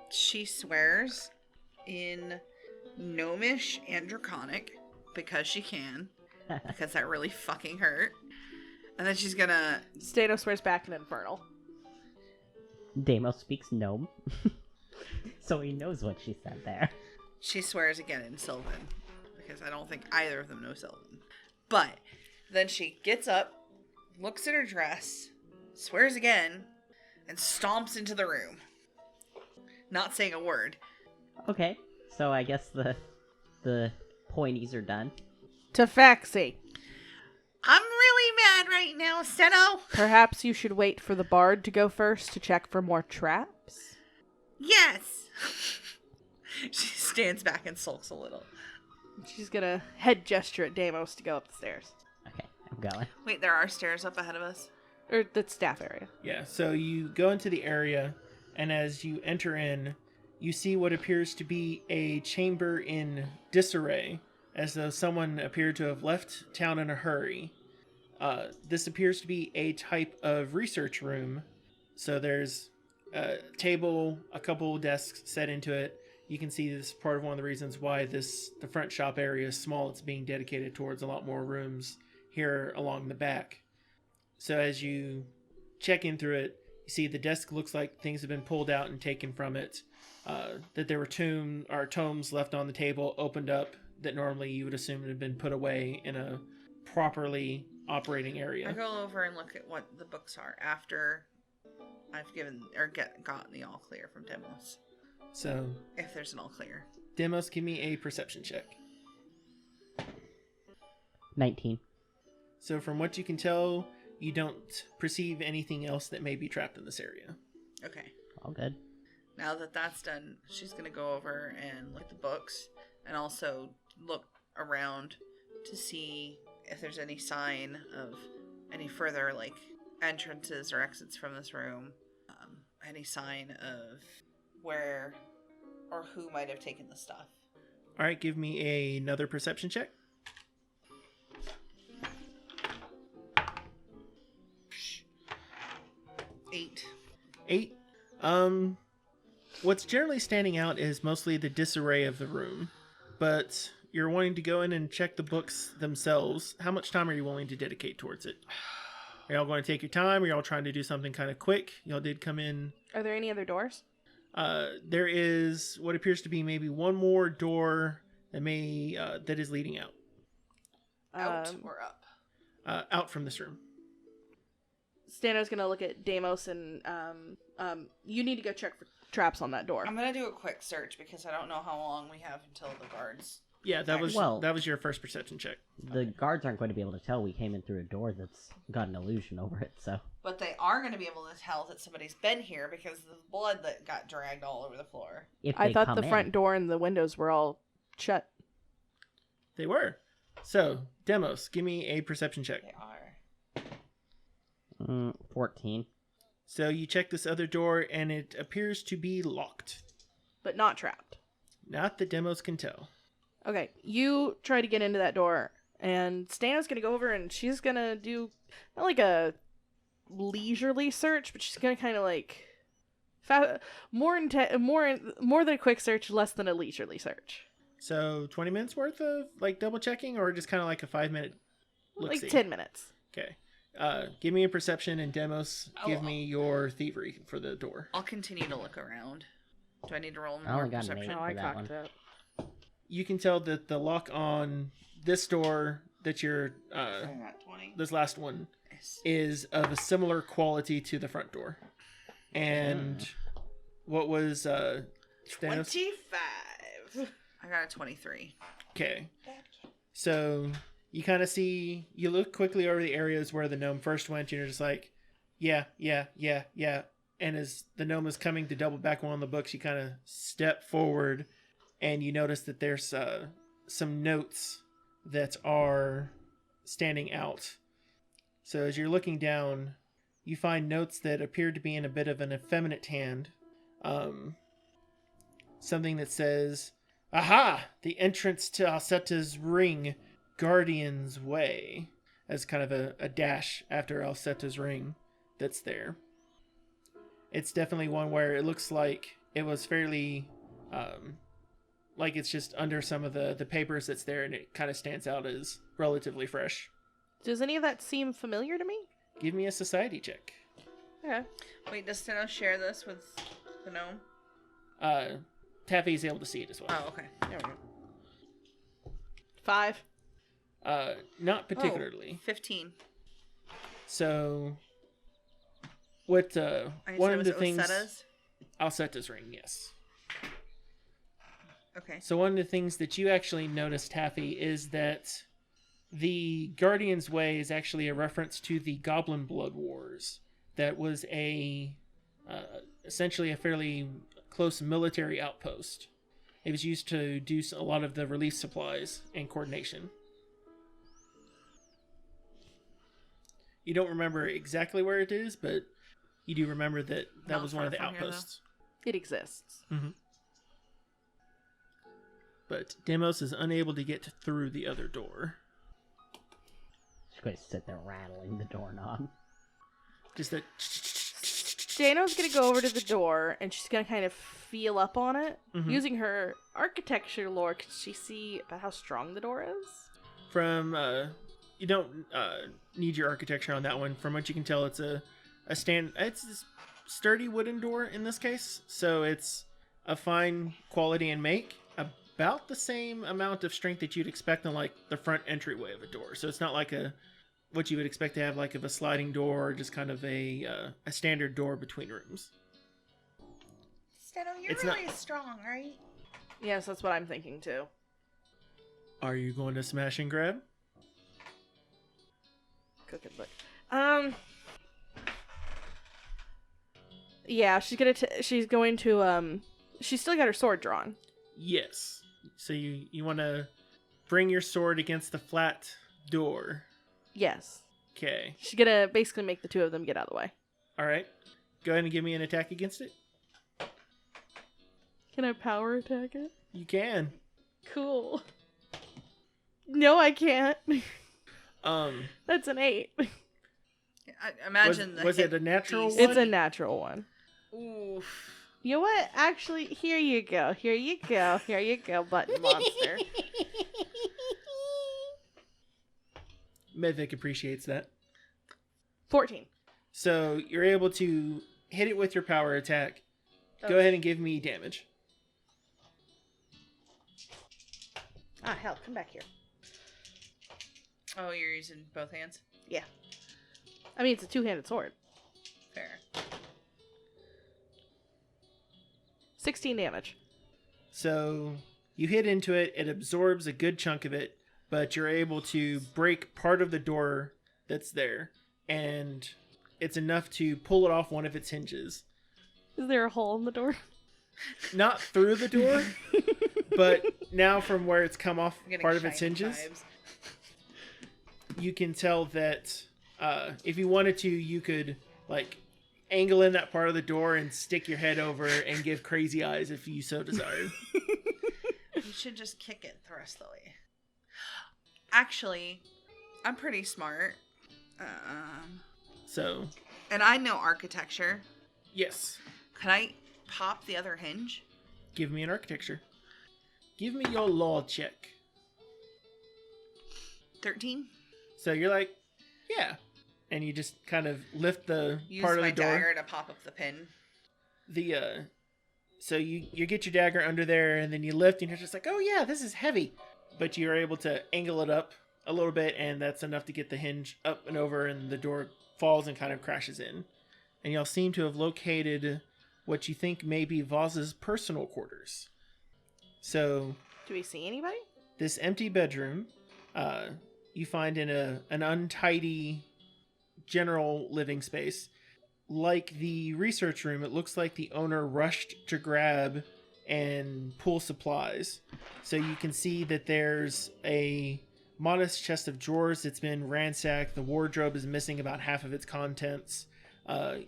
She swears in gnomish and draconic because she can, because that really fucking hurt. And then she's gonna... Stano swears back in Infernal. Deimos speaks gnome. So he knows what she said there. She swears again in Sylvan, because I don't think either of them know Sylvan. But then she gets up, looks at her dress, swears again, and stomps into the room. Not saying a word. Okay, so I guess the pointies are done. Tafaxi. I'm really mad right now, Steno. Perhaps you should wait for the bard to go first to check for more traps? Yes. She stands back and sulks a little. She's gonna head gesture at Deimos to go up the stairs. Okay, I'm going. Wait, there are stairs up ahead of us? Or the staff area. Yeah, so you go into the area, and as you enter in, you see what appears to be a chamber in disarray, as though someone appeared to have left town in a hurry. This appears to be a type of research room. So there's a table, a couple desks set into it. You can see this is part of one of the reasons why the front shop area is small. It's being dedicated towards a lot more rooms here along the back. So as you check in through it, you see the desk looks like things have been pulled out and taken from it. That there were tomes left on the table, opened up, that normally you would assume had been put away in a properly operating area. I go over and look at what the books are after I've given or gotten the all clear from Demos. So, If there's an all clear. Demos, give me a perception check. 19. So from what you can tell, you don't perceive anything else that may be trapped in this area. Okay. All good. Now that that's done, she's going to go over and look at the books and also look around to see if there's any sign of any further, like, entrances or exits from this room. Any sign of where or who might have taken the stuff. All right, give me another perception check. 8. 8. What's generally standing out is mostly the disarray of the room, but you're wanting to go in and check the books themselves. How much time are you willing to dedicate towards it? Are y'all going to take your time? Are y'all trying to do something kind of quick? Y'all did come in. Are there any other doors? There is what appears to be maybe one more door that is leading out. Out or up? Out from this room. Stano's gonna look at Deimos and you need to go check for traps on that door. I'm going to do a quick search because I don't know how long we have until the guards Yeah, that was Well- that was your first perception check. The guards aren't going to be able to tell we came in through a door that's got an illusion over it, so... But they are going to be able to tell that somebody's been here because of the blood that got dragged all over the floor. If I they thought come the in. front door and the windows were all shut. They were. So, Demos, give me a perception check. They are. 14. So you check this other door, and it appears to be locked. But not trapped. Not that Demos can tell. Okay, you try to get into that door, and Stana's gonna go over and she's gonna do not like a leisurely search, but she's gonna kind of like more than a quick search, less than a leisurely search. So 20 minutes worth of like double checking, or just kind of like a 5-minute look-see? Like 10 minutes. Okay. Give me a perception, and Demos, give me your thievery for the door. I'll continue to look around. Do I need to roll I more only got an perception? eight. Oh, I For that cocked one. it. You can tell that the lock on this door that you're I got 20. this last one Yes. is of a similar quality to the front door. And what was Thanos? 25. I got a 23. Okay. So you kind of see, you look quickly over the areas where the gnome first went, and you're just like, yeah. And as the gnome is coming to double back one of the books, you kind of step forward, and you notice that there's some notes that are standing out. So as you're looking down, you find notes that appear to be in a bit of an effeminate hand. Something that says, "Aha! The entrance to Alceta's ring, Guardian's Way." As kind of a dash after Alceta's ring that's there. It's definitely one where it looks like it was fairly, like it's just under some of the papers that's there, and it kind of stands out as relatively fresh. Does any of that seem familiar to me? Give me a society check. Okay. Wait, does Steno share this with the gnome? Taffy's able to see it as well. Oh, okay. There we go. 5. Not particularly. 15. So, what, I one said of the was things... Osetta's? Alceta's ring, yes. Okay. So one of the things that you actually noticed, Taffy, is that the Guardian's Way is actually a reference to the Goblin Blood Wars. That was essentially a fairly close military outpost. It was used to do a lot of the relief supplies and coordination. You don't remember exactly where it is, but you do remember that Not was one of the far from here, outposts. It exists. But Demos is unable to get through the other door. She's going to sit there rattling the doorknob. Just that... Dano's gonna go over to the door and she's gonna kind of feel up on it. Using her architecture lore, can she see about how strong the door is? From, you don't need your architecture on that one. From what you can tell, it's it's a sturdy wooden door in this case. So it's a fine quality and make. About the same amount of strength that you'd expect on like the front entryway of a door. So it's not like what you would expect to have like of a sliding door or just kind of a standard door between rooms. Steno, you're It's really not- strong, right? Yes, that's what I'm thinking too. Are you going to smash and grab? Cook and book. Yeah, she's going to she's still got her sword drawn. Yes. So you want to bring your sword against the flat door. Yes. Okay. She's gonna basically make the two of them get out of the way. All right. Go ahead and give me an attack against it. Can I power attack it? You can. Cool. No, I can't. That's an 8. I imagine was it a natural piece. one? It's a natural one. Oof. You know what? Actually, here you go. Here you go. Here you go, button monster. Medvic appreciates that. 14. So you're able to hit it with your power attack. Go ahead and give me damage. Ah, hell, come back here. Oh, you're using both hands? Yeah. I mean, it's a two-handed sword. Fair. 16 damage. So You hit into it, it absorbs a good chunk of it, but you're able to break part of the door that's there, and it's enough to pull it off one of its hinges. Is there a hole in the door? Not through the door, but now from where it's come off I'm getting part of its Shining hinges, vibes. you can tell that if you wanted to, you could like angle in that part of the door and stick your head over and give crazy eyes if you so desired. You should just kick it the rest of the way. Actually, I'm pretty smart. So, And I know architecture. yes, Can I pop the other hinge? give me an architecture. Give me your law check. 13? So you're like, yeah. And you just kind of lift the Use part of my the door. dagger to pop up the pin. So you get your dagger under there, and then you lift, and you're just like, oh yeah, this is heavy. But you're able to angle it up a little bit, and that's enough to get the hinge up and over, and the door falls and kind of crashes in. And y'all seem to have located what you think may be Vaz's personal quarters. So Do we see anybody? this empty bedroom, you find in an untidy general living space. Like the research room, it looks like the owner rushed to grab and pull supplies. So you can see that there's a modest chest of drawers that's been ransacked. The wardrobe is missing about half of its contents.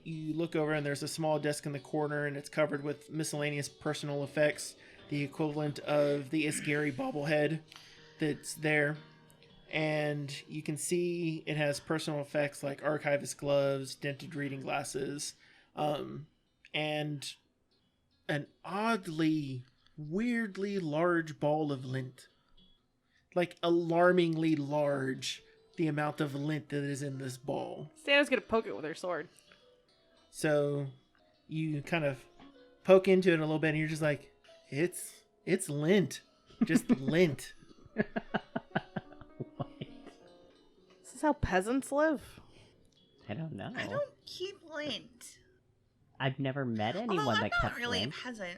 You look over and there's a small desk in the corner, and it's covered with miscellaneous personal effects, the equivalent of the Isgary bobblehead that's there. And you can see it has personal effects like archivist gloves, dented reading glasses, and an oddly, weirdly large ball of lint. Like alarmingly large, the amount of lint that is in this ball. Stana's gonna poke it with her sword. So you kind of poke into it a little bit, and you're just like, it's lint. Just lint. Is this how peasants live? I don't know. I don't keep lint. I've never met anyone Although I'm that not kept really lint. a peasant.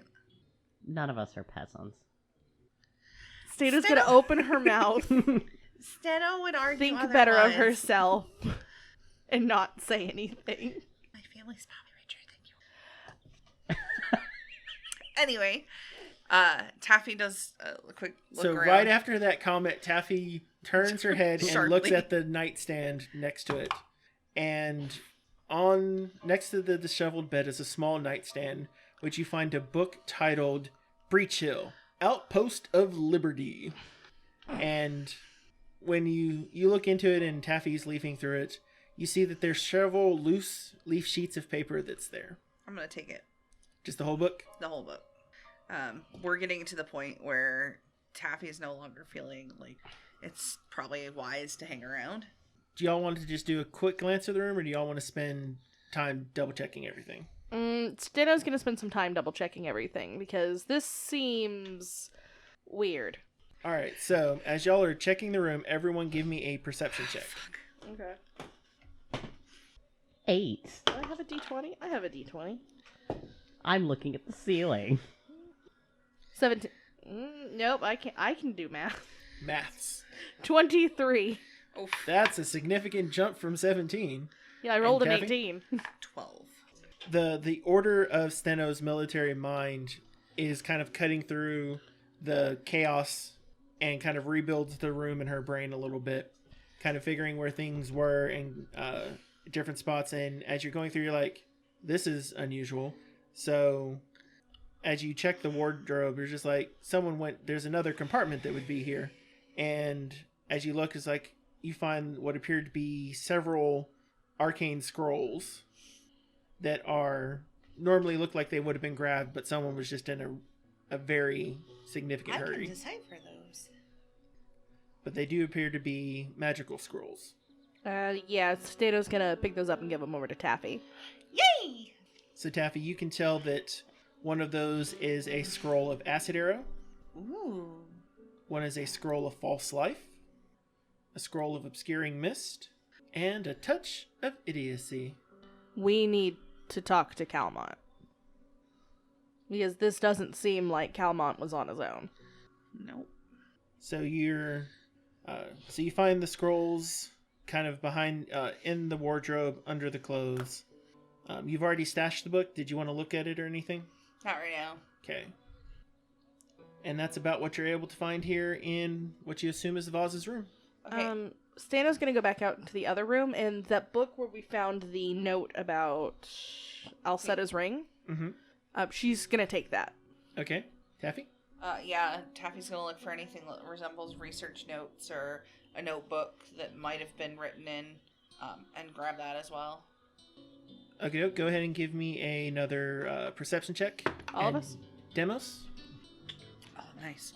None of us are peasants. Stana's gonna open her mouth, Steno would argue think better of otherwise. herself, and not say anything. My family's probably richer than you. Anyway, Taffy does a quick look So around. right after that comment, Taffy turns her head and looks Sharply. at the nightstand next to it. And next to the disheveled bed is a small nightstand, which you find a book titled Breach Hill, Outpost of Liberty. And when you look into it and Taffy's leafing through it, you see that there's several loose leaf sheets of paper that's there. I'm gonna take it. Just the whole book? The whole book. We're getting to the point where Taffy's no longer feeling like it's probably wise to hang around. Do y'all want to just do a quick glance of the room, or do y'all want to spend time double checking everything? Stana's gonna spend some time double checking everything because this seems weird. All right, so as y'all are checking the room, everyone give me a perception check. Okay. 8. Do I have a D20? I have a D20. I'm looking at the ceiling. 17. Nope, I can do math. Maths. 23. Oh, That's a significant jump from 17. Yeah, I rolled an Taffy? 18. 12. The order of Steno's military mind is kind of cutting through the chaos and kind of rebuilds the room in her brain a little bit, kind of figuring where things were in different spots. And as you're going through, you're like, this is unusual. So as you check the wardrobe, you're just like, there's another compartment that would be here. And as you look, it's like you find what appeared to be several arcane scrolls that normally look like they would have been grabbed, but someone was just in a very significant I can hurry. decipher those. But they do appear to be magical scrolls. Yeah, Stato's gonna pick those up and give them over to Taffy. Yay! So Taffy, you can tell that one of those is a scroll of acid arrow. Ooh. One is a scroll of false life, a scroll of obscuring mist, and a touch of idiocy. We need to talk to Calmont. Because this doesn't seem like Calmont was on his own. Nope. So you find the scrolls kind of behind, in the wardrobe, under the clothes. You've already stashed the book. Did you want to look at it or anything? Not right now. Okay. And that's about what you're able to find here in what you assume is the Vaz's room. Okay. Stano's gonna go back out into the other room, and that book where we found the note about Alcetta's ring, Mm-hmm. she's gonna take that. Okay. Taffy? Yeah, Taffy's gonna look for anything that resembles research notes or a notebook that might have been written in, and grab that as well. Okay, go ahead and give me another perception check. All of And us? Demos? Oh, nice.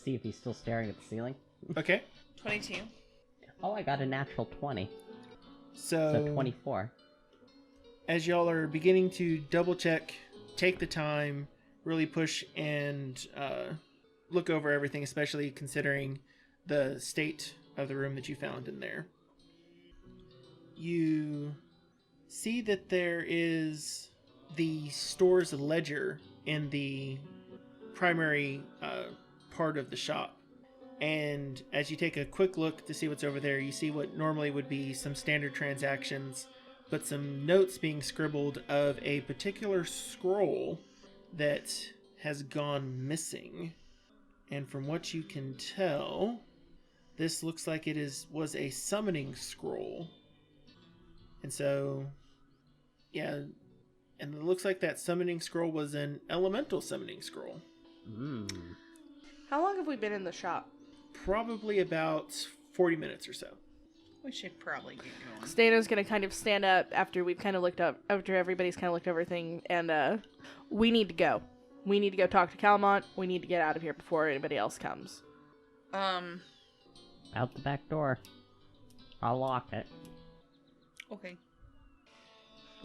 See if he's still staring at the ceiling. Okay. 22. Oh, I got a natural 20. So So 24. as y'all are beginning to double check, take the time, really push and look over everything, especially considering the state of the room that you found in there. You see that there is the store's ledger in the primary part of the shop. And as you take a quick look to see what's over there, you see what normally would be some standard transactions, but some notes being scribbled of a particular scroll that has gone missing. And from what you can tell, this looks like was a summoning scroll. And so, yeah, and it looks like that summoning scroll was an elemental summoning scroll. How long have we been in the shop? Probably about 40 minutes or so. We should probably get going. Stano's gonna kind of stand up after everybody's kind of looked over everything, and we need to go. We need to go talk to Calmont. We need to get out of here before anybody else comes. Out the back door. I'll lock it. Okay.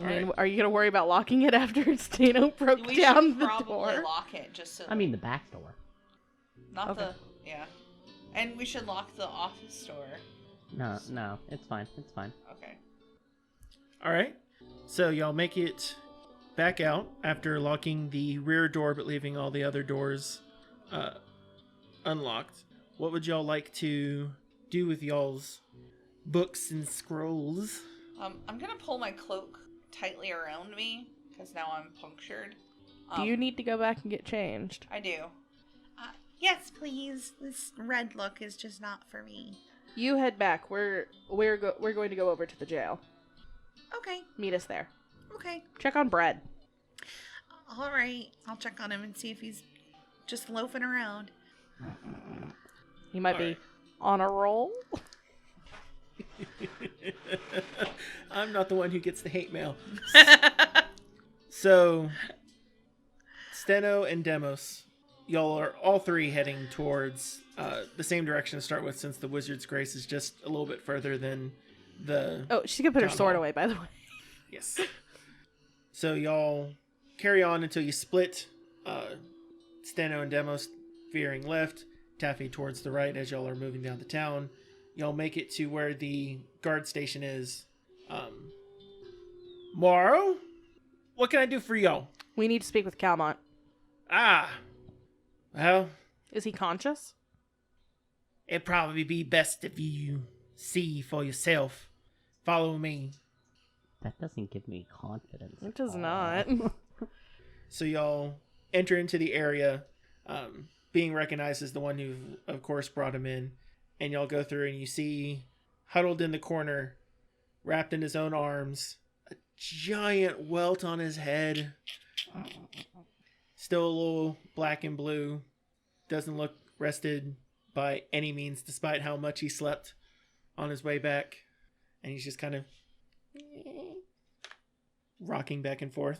I mean, are you gonna worry about locking it after Stano broke We down should the probably door? lock it just so. I mean the back door. not okay. yeah. And we should lock the office door. No, it's fine. It's fine. Okay. All right. So y'all make it back out after locking the rear door but leaving all the other doors unlocked. What would y'all like to do with y'all's books and scrolls? I'm gonna pull my cloak tightly around me because now I'm punctured. Do you need to go back and get changed? I do. Yes, please. This red look is just not for me. You head back. We're going to go over to the jail. Okay, Meet us there. okay. Check on Brad. All right. I'll check on him and see if he's just loafing around. He might be on a roll. I'm not the one who gets the hate mail. So, Steno and Demos, y'all are all three heading towards the same direction to start with, since the Wizard's Grace is just a little bit further than the... Oh, she's gonna put her Town sword hall. away, by the way. Yes. So y'all carry on until you split. Steno and Demos veering left, Taffy towards the right as y'all are moving down the town. Y'all make it to where the guard station is. Morrow? What can I do for y'all? We need to speak with Calmont. Well, Is he conscious? it'd probably be best if you see for yourself. Follow me. That doesn't give me confidence. It does at all. not. So y'all enter into the area, being recognized as the one who, of course, brought him in. And y'all go through and you see, huddled in the corner, wrapped in his own arms, a giant welt on his head. Still a little black and blue. Doesn't look rested by any means, despite how much he slept on his way back. And he's just kind of rocking back and forth.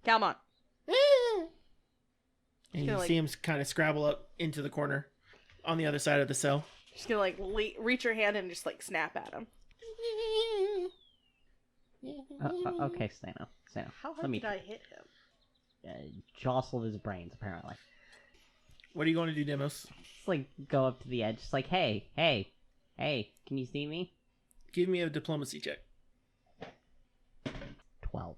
Calmont. And gonna, you like- see him kind of scrabble up into the corner on the other side of the cell. She's gonna like reach her hand and just like snap at him. Okay, Stano. How hard Let me did I hit him? jostle his brains, apparently. What are you going to do, Demos? Just like go up to the edge, just like, hey, can you see me? Give me a diplomacy check. 12.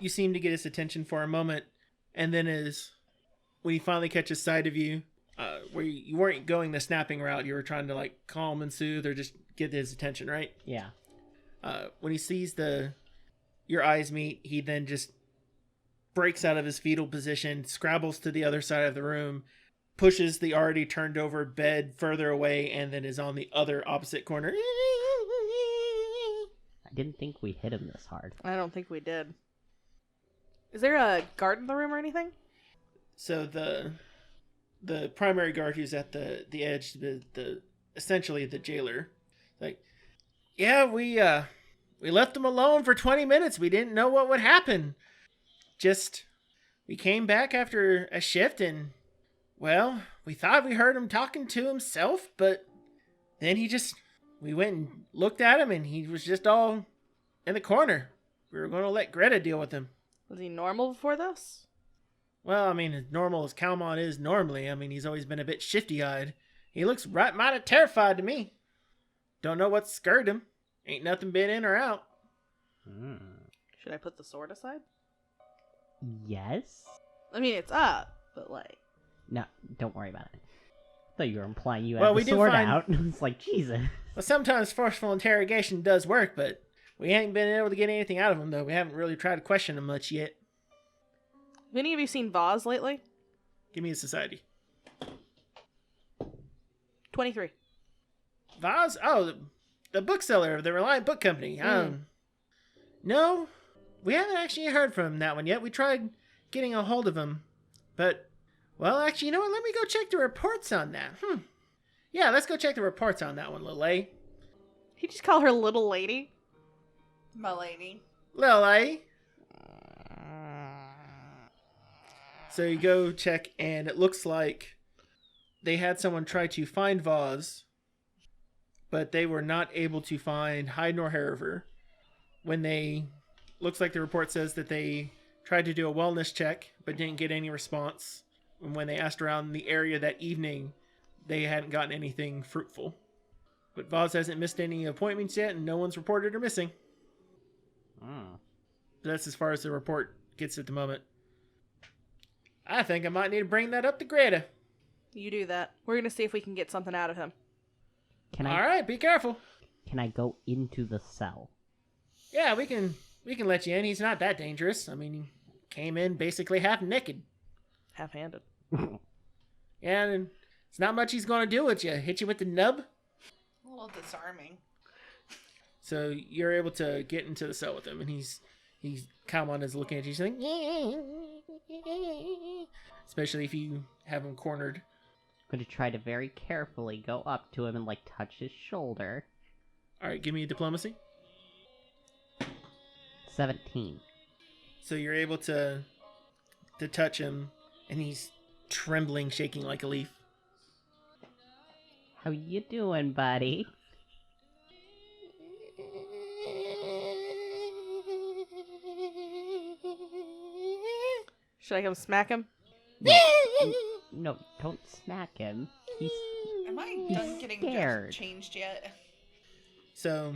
you seem to get his attention for a moment, and then when he finally catches sight of you, where you weren't going the snapping route, you were trying to like calm and soothe or just get his attention, right? Yeah. When he sees your eyes meet, he then just breaks out of his fetal position, scrabbles to the other side of the room, pushes the already turned over bed further away, and then is on the other opposite corner. I didn't think we hit him this hard. I don't think we did. Is there a guard in the room or anything? So the primary guard who's at the edge, the essentially the jailer, like, yeah, we left him alone for 20 minutes. We didn't know what would happen. We came back after a shift and, well, we thought we heard him talking to himself, but then we went and looked at him and he was just all in the corner. We were going to let Greta deal with him. Was he normal before this? Well, I mean, as normal as Calmont is normally. I mean, he's always been a bit shifty-eyed. He looks right mighty terrified to me. Don't know what scared him. Ain't nothing been in or out. Should I put the sword aside? Yes? I mean, it's up, but like... No, don't worry about it. I thought you were implying you Well, had we the do sword find- out. It's like, Jesus. Well, sometimes forceful interrogation does work, but we ain't been able to get anything out of him, though. We haven't really tried to question him much yet. Have any of you seen Vaz lately? Give me a society. 23. Vaz? Oh, the bookseller of the Reliant Book Company. No, we haven't actually heard from that one yet. We tried getting a hold of him, but, well, actually, you know what? Let me go check the reports on that. Yeah, let's go check the reports on that one, Lil. He just call her little lady? My lady. Lil. So you go check, and it looks like they had someone try to find Vaz, but they were not able to find hide nor hair of her. Looks like the report says that they tried to do a wellness check, but didn't get any response. And when they asked around the area that evening, they hadn't gotten anything fruitful. But Vaz hasn't missed any appointments yet, and no one's reported her missing. That's as far as the report gets at the moment. I think I might need to bring that up to Greta. You do that. We're gonna see if we can get something out of him. Alright, be careful. Can I go into the cell? Yeah, we can let you in. He's not that dangerous. I mean, he came in basically half naked. Half-handed. Yeah, and it's not much he's gonna do with you. Hit you with the nub. A little disarming. So you're able to get into the cell with him, and Calmont is looking at you, he's like, especially if you have him cornered. I'm going to try to very carefully go up to him and, like, touch his shoulder. Alright, give me a diplomacy. 17. So you're able to touch him, and he's trembling, shaking like a leaf. How you doing, buddy? Should I come smack him? No, don't smack him. He's Am I He's done getting scared. changed yet? So,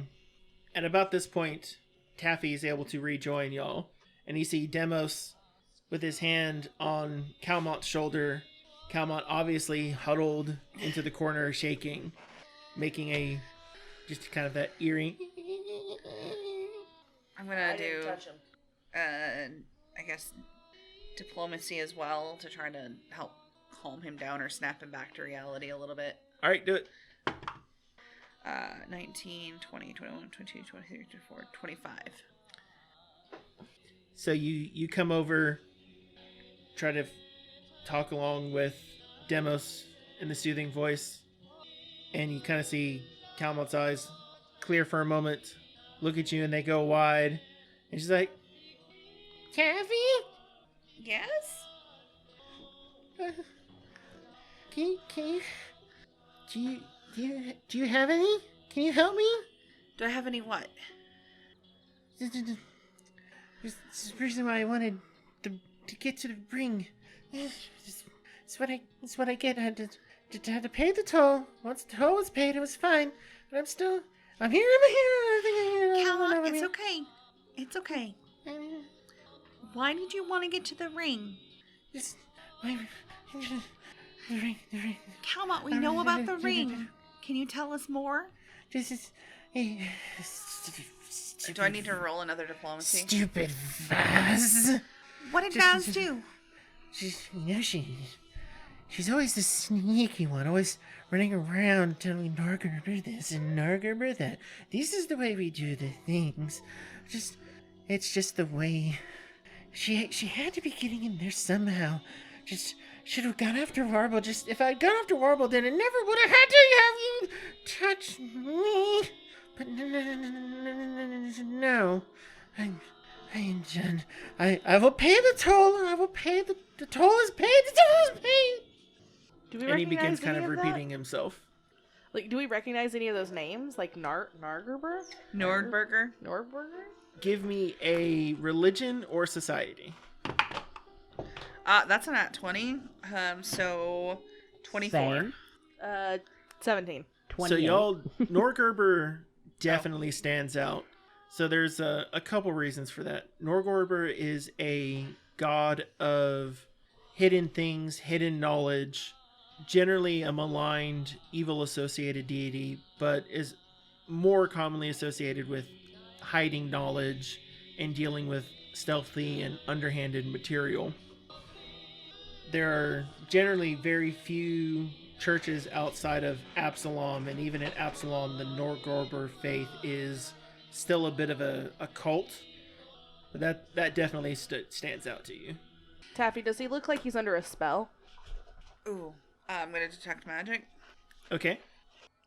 at about this point, Taffy is able to rejoin y'all, and you see Demos with his hand on Calmont's shoulder. Calmont obviously huddled into the corner, shaking, making just kind of that eerie. I'm gonna do, touch him. I guess, diplomacy as well to try to help calm him down or snap him back to reality a little bit. All right, do it. 19, 20, 21, 22, 23, 24, 25. So you come over, try to talk along with Demos in the soothing voice, and you kind of see Calmont's eyes clear for a moment, look at you, and they go wide, and she's like, Taffy? Yes? Can you, do you have any? Can you help me? Do I have any what? This is the reason why I wanted to get to the ring. It's what I get. I had to pay the toll. Once the toll was paid, it was fine. But I'm here. Calmont, it's okay. It's okay. Why did you want to get to the ring? Just, the ring. Calmont, we know about the ring. Can you tell us more? This is Do I need to roll another diplomacy? stupid vase. What did Vaz do? She's always the sneaky one, always running around telling Nargerber this and Nargerber that. This is the way we do the things. It's just the way. She had to be getting in there somehow. Just should have gone after Warble. Just if I'd gone after Warble, then it never would have had to have you touch me. But no. I am done. I will pay the toll. I will pay the toll is paid. The toll is paid. Do we And he recognize begins kind any of that? repeating himself. Like, do we recognize any of those names? Like Nargerber? Nordberger. Nordberger? Give me a religion or society. That's an at 20. So 24. Same. 17. 28. So y'all, Norgerber definitely stands out. So there's a couple reasons for that. Norgerber is a god of hidden things, hidden knowledge, generally a maligned, evil-associated deity, but is more commonly associated with hiding knowledge and dealing with stealthy and underhanded material. There are generally very few churches outside of Absalom, and even in Absalom, the Norgerber faith is still a bit of a cult. But that definitely stands out to you. Taffy, does he look like he's under a spell? Ooh. I'm going to detect magic. Okay.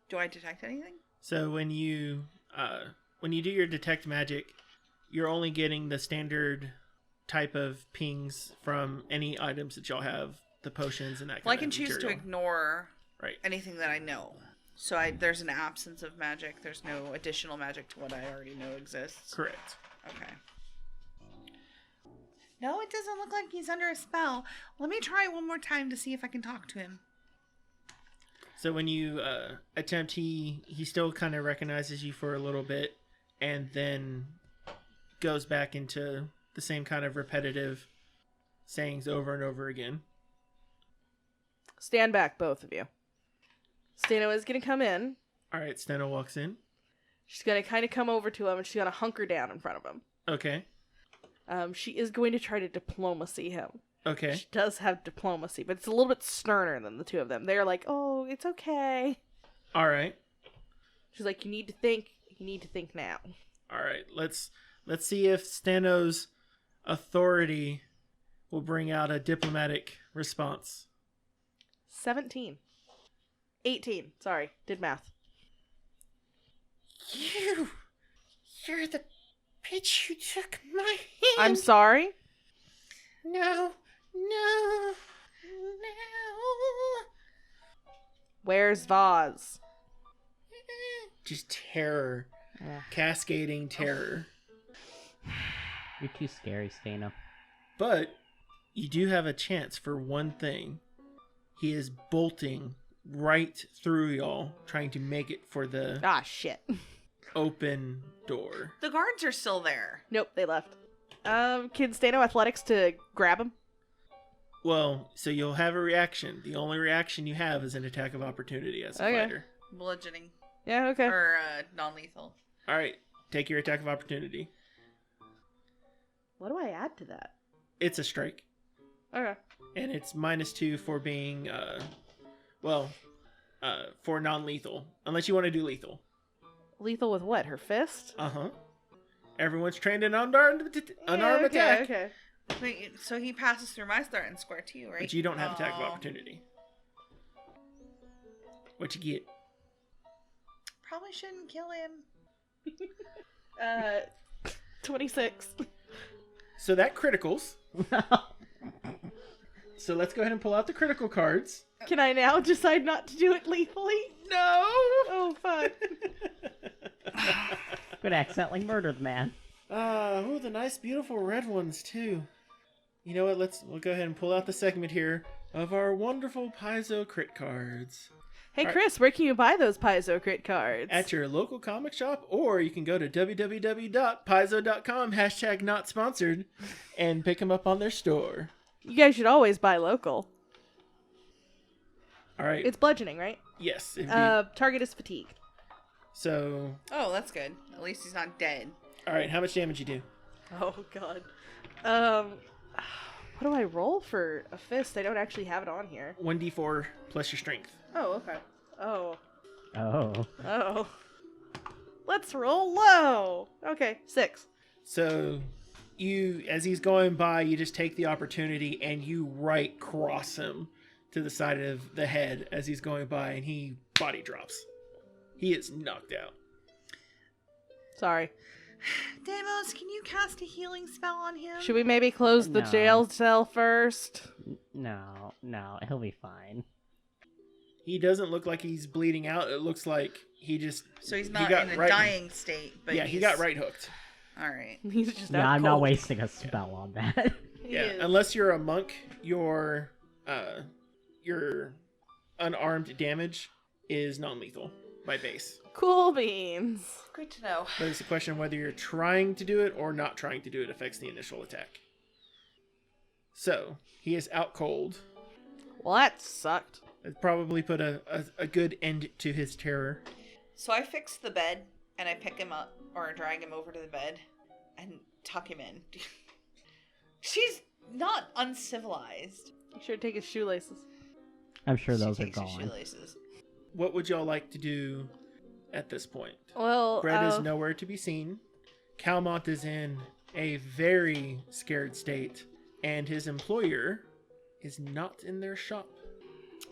Do I detect anything? So when you do your detect magic, you're only getting the standard type of pings from any items that y'all have, the potions and that kind of Well, I can choose to material. ignore Right. anything that I know. So there's an absence of magic. There's no additional magic to what I already know exists. Correct. Okay. No, it doesn't look like he's under a spell. Let me try one more time to see if I can talk to him. So when you attempt, he still kind of recognizes you for a little bit, and then goes back into the same kind of repetitive sayings over and over again. Stand back, both of you. Stano is going to come in. All right, Steno walks in. She's going to kind of come over to him, and she's going to hunker down in front of him. Okay. She is going to try to diplomacy him. Okay. She does have diplomacy, but it's a little bit sterner than the two of them. They're like, oh, it's okay. All right. She's like, you need to think now. All right. Let's see if Stano's authority will bring out a diplomatic response. 17. 18. Sorry, did math. You're the bitch who took my hand. I'm sorry? No. Where's Vaz? Just terror. Yeah. Cascading terror. You're too scary, Stano. But you do have a chance for one thing. He is bolting right through y'all, trying to make it for the Ah, shit. open door. The guards are still there. Nope, they left. Can Stano athletics to grab him? Well, so you'll have a reaction. The only reaction you have is an attack of opportunity as a Okay. fighter. Bludgeoning. Yeah, okay. Or non-lethal. All right, take your attack of opportunity. What do I add to that? It's a strike, Okay. and it's -2 for being, for non-lethal, unless you want to do lethal. Lethal with what? Her fist? Uh-huh. Everyone's trained in unarmed attack, Okay. Wait, so he passes through my threatened square too, right? but you don't have attack of Oh. opportunity. What you get? Probably shouldn't kill him. 26. So that criticals. So let's go ahead and pull out the critical cards. Can I now decide not to do it lethally? No! Oh, fuck. Could accidentally murder the man. Ooh, the nice, beautiful red ones, too. You know what? We'll go ahead and pull out the segment here of our wonderful Paizo crit cards. Hey, All right. Chris, where can you buy those Paizo crit cards? At your local comic shop, or you can go to www.paizo.com, hashtag not sponsored, and pick them up on their store. You guys should always buy local. All right. It's bludgeoning, right? Yes. Indeed. Target is fatigue. So, Oh, that's good. At least he's not dead. all right. How much damage you do? Oh, God. What do I roll for a fist? I don't actually have it on here. 1d4 plus your strength. Oh, okay. Oh. Oh. Oh. Let's roll low. Okay, 6. So, you, as he's going by, you just take the opportunity and you right cross him to the side of the head as he's going by, and he body drops. He is knocked out. Sorry. Deimos, can you cast a healing spell on him? Should we maybe close the No. jail cell first? No, he'll be fine. He doesn't look like he's bleeding out. It looks like he just... So he's he not got in a right- dying state, but yeah, he got right hooked. All right. He's just Yeah, out I'm not cold. wasting a spell on that. He Yeah, is. unless you're a monk, your unarmed damage is non-lethal by base. Cool beans. Good to know. But it's a question of whether you're trying to do it or not trying to do it affects the initial attack. So, he is out cold. Well, that sucked. It probably put a good end to his terror. So I fix the bed and I pick him up or drag him over to the bed and tuck him in. She's not uncivilized. You should take his shoelaces. I'm sure She those are takes his gone. shoelaces. What would y'all like to do at this point? Well, Brett is nowhere to be seen. Calmont is in a very scared state, and his employer is not in their shop.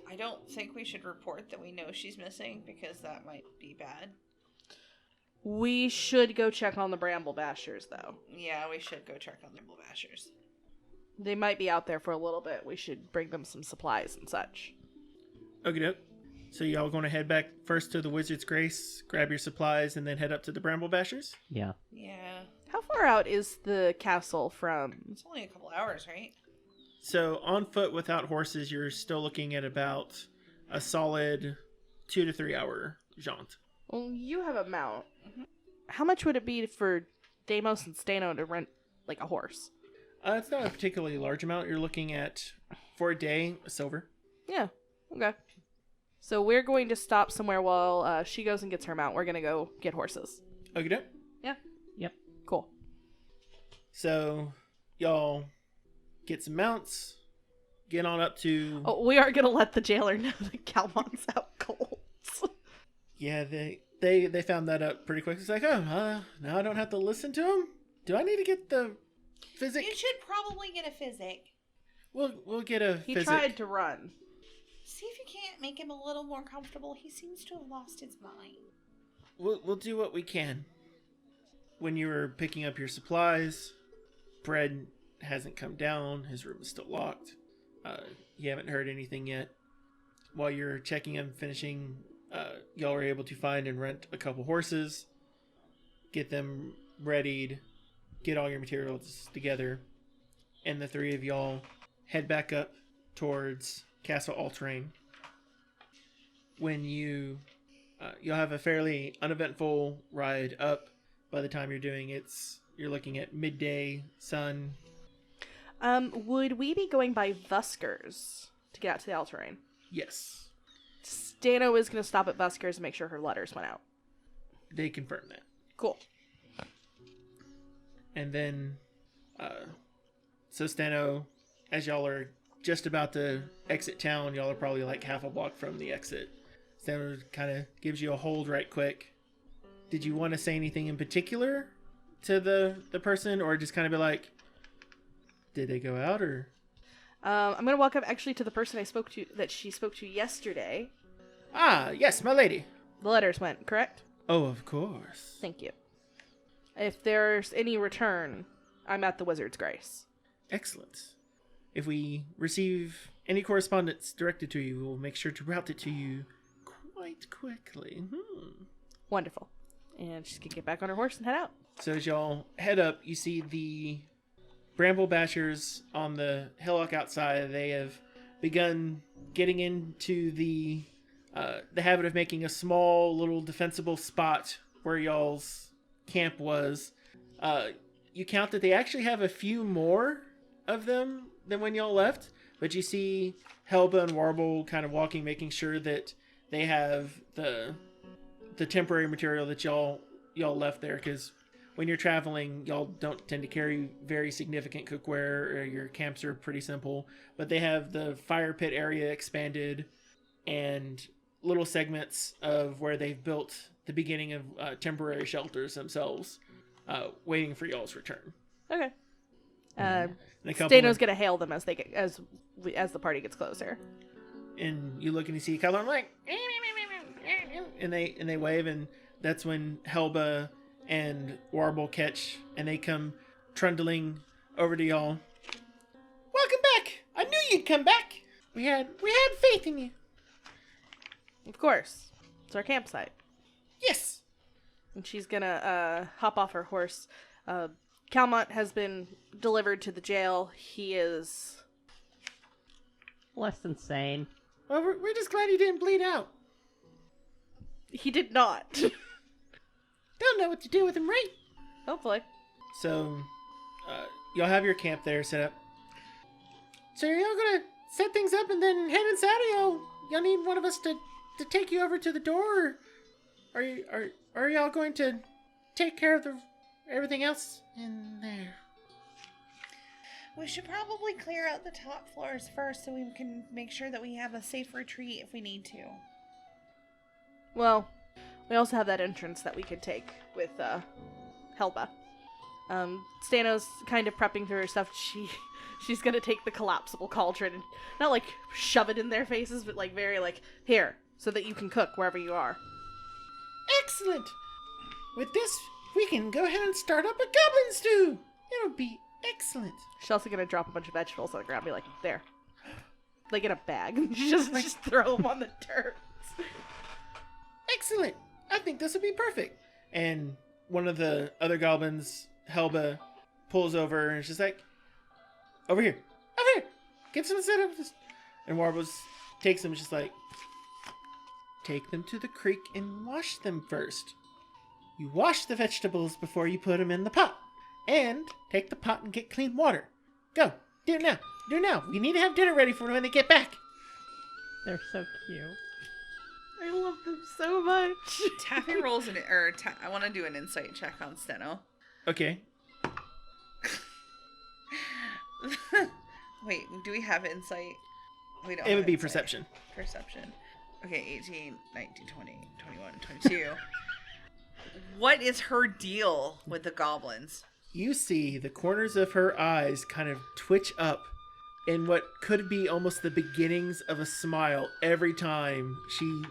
I don't think we should report that we know she's missing because that might be bad. we should go check on the Bramble Bashers, though. Yeah, we should go check on the Nimble Bashers. They might be out there for a little bit. We should bring them some supplies and such. Okay, doke. So y'all going to head back first to the Wizard's Grace, grab your supplies, and then head up to the Bramble Bashers? Yeah. Yeah. How far out is the castle from... It's only a couple hours, right? So on foot without horses, you're still looking at about a solid 2 to 3 hour jaunt. Well, you have a mount. How much would it be for Deimos and Stano to rent, like, a horse? It's not a particularly large amount. You're looking at, for a day, a silver. Yeah, okay. So we're going to stop somewhere while she goes and gets her mount. We're going to go get horses. Okay, doke. Yeah? Yep. Cool. So y'all get some mounts, get on up to... Oh, we are going to let the jailer know that Calmont's out cold. Yeah, they found that up pretty quick. It's like, now I don't have to listen to him? Do I need to get the physic? You should probably get a physic. We'll get a He physic. tried to run. See if you can't make him a little more comfortable. He seems to have lost his mind. We'll do what we can. When you were picking up your supplies, Bread hasn't come down. His room is still locked. You haven't heard anything yet. While you're checking and finishing, y'all are able to find and rent a couple horses, get them readied, get all your materials together, and the three of y'all head back up towards Castle All-Terrain. When you'll have a fairly uneventful ride up. By the time you're doing it, you're looking at midday sun. Would we be going by Vuskers to get out to the All-Terrain? Yes, Stano is going to stop at Vuskers and make sure her letters went out. they confirm that. Cool. And then, so Stano, as y'all are just about to exit town, y'all are probably like half a block from the exit. Stano kind of gives you a hold right quick. Did you want to say anything in particular to the person, or just kind of be like, did they go out, or? I'm going to walk up actually to the person she spoke to yesterday. Ah, yes, my lady. The letters went, correct? Oh, of course. Thank you. If there's any return, I'm at the Wizard's Grace. Excellent. If we receive any correspondence directed to you, we'll make sure to route it to you quite quickly. Wonderful. And she's going to get back on her horse and head out. So as y'all head up, you see the Bramble Bashers on the hillock outside. They have begun getting into the the habit of making a small little defensible spot where y'all's camp was. You count that they actually have a few more of them than when y'all left, but you see Helba and Warble kind of walking, making sure that they have the temporary material that y'all left there, because when you're traveling, y'all don't tend to carry very significant cookware, or your camps are pretty simple, but they have the fire pit area expanded and little segments of where they've built the beginning of temporary shelters themselves, waiting for y'all's return. Okay. And a couple Stano's of- gonna hail them as the party gets closer. and you look and you see Calmont like, and they wave, and that's when Helba and Warble catch, and they come trundling over to y'all. Welcome back! I knew you'd come back! We had faith in you. Of course. It's our campsite. Yes! And she's gonna hop off her horse. Calmont has been delivered to the jail. He is... Less than sane. Well, we're just glad he didn't bleed out. He did not. Don't know what to do with him, right? Hopefully. So, y'all have your camp there set up. So are y'all gonna set things up and then head inside, or y'all need one of us to take you over to the door? Or are y'all going to take care of everything else in there? We should probably clear out the top floors first so we can make sure that we have a safe retreat if we need to. Well, we also have that entrance that we could take with Helba. Stano's kind of prepping through her stuff. She's gonna take the collapsible cauldron and not like shove it in their faces, but like very like, here, so that you can cook wherever you are. Excellent! With this, we can go ahead and start up a goblin stew! It'll be excellent! She's also gonna drop a bunch of vegetables on the ground and be like, there. Like in a bag. just throw them on the dirt. Excellent! I think this will be perfect! And one of the other goblins, Helba, pulls over and she's like, over here! Get some set up! And Warbles takes them and she's like, take them to the creek and wash them first. You wash the vegetables before you put them in the pot. And take the pot and get clean water. Go! Do it now! Do it now! We need to have dinner ready for when they get back! They're so cute. I love them so much. Taffy rolls I want to do an insight check on Steno. Okay. Wait, do we have insight? We don't. It have would be insight. perception. Perception. Okay, 18, 19, 20, 21, 22. What is her deal with the goblins? You see the corners of her eyes kind of twitch up in what could be almost the beginnings of a smile every time she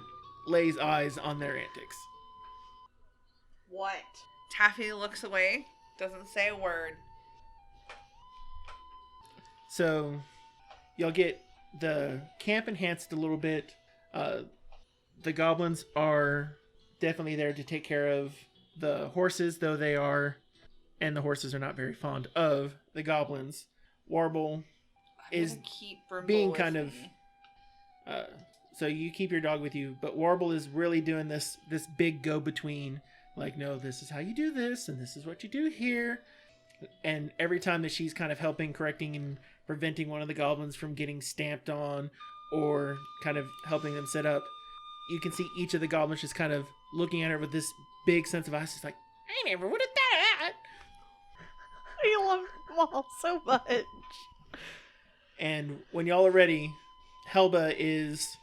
lays eyes on their antics. What? Taffy looks away, doesn't say a word. So, y'all get the camp enhanced a little bit. The goblins are definitely there to take care of the horses, though they are, and the horses are not very fond of the goblins. Warble is keep Brimble being with kind of me. so you keep your dog with you, but Warble is really doing this big go-between, like, no, this is how you do this and this is what you do here. And every time that she's kind of helping, correcting, and preventing one of the goblins from getting stamped on or kind of helping them set up, you can see each of the goblins just kind of looking at her with this big sense of eyes. It's like, I never would have thought of that. I love them all so much. And when y'all are ready, Helba is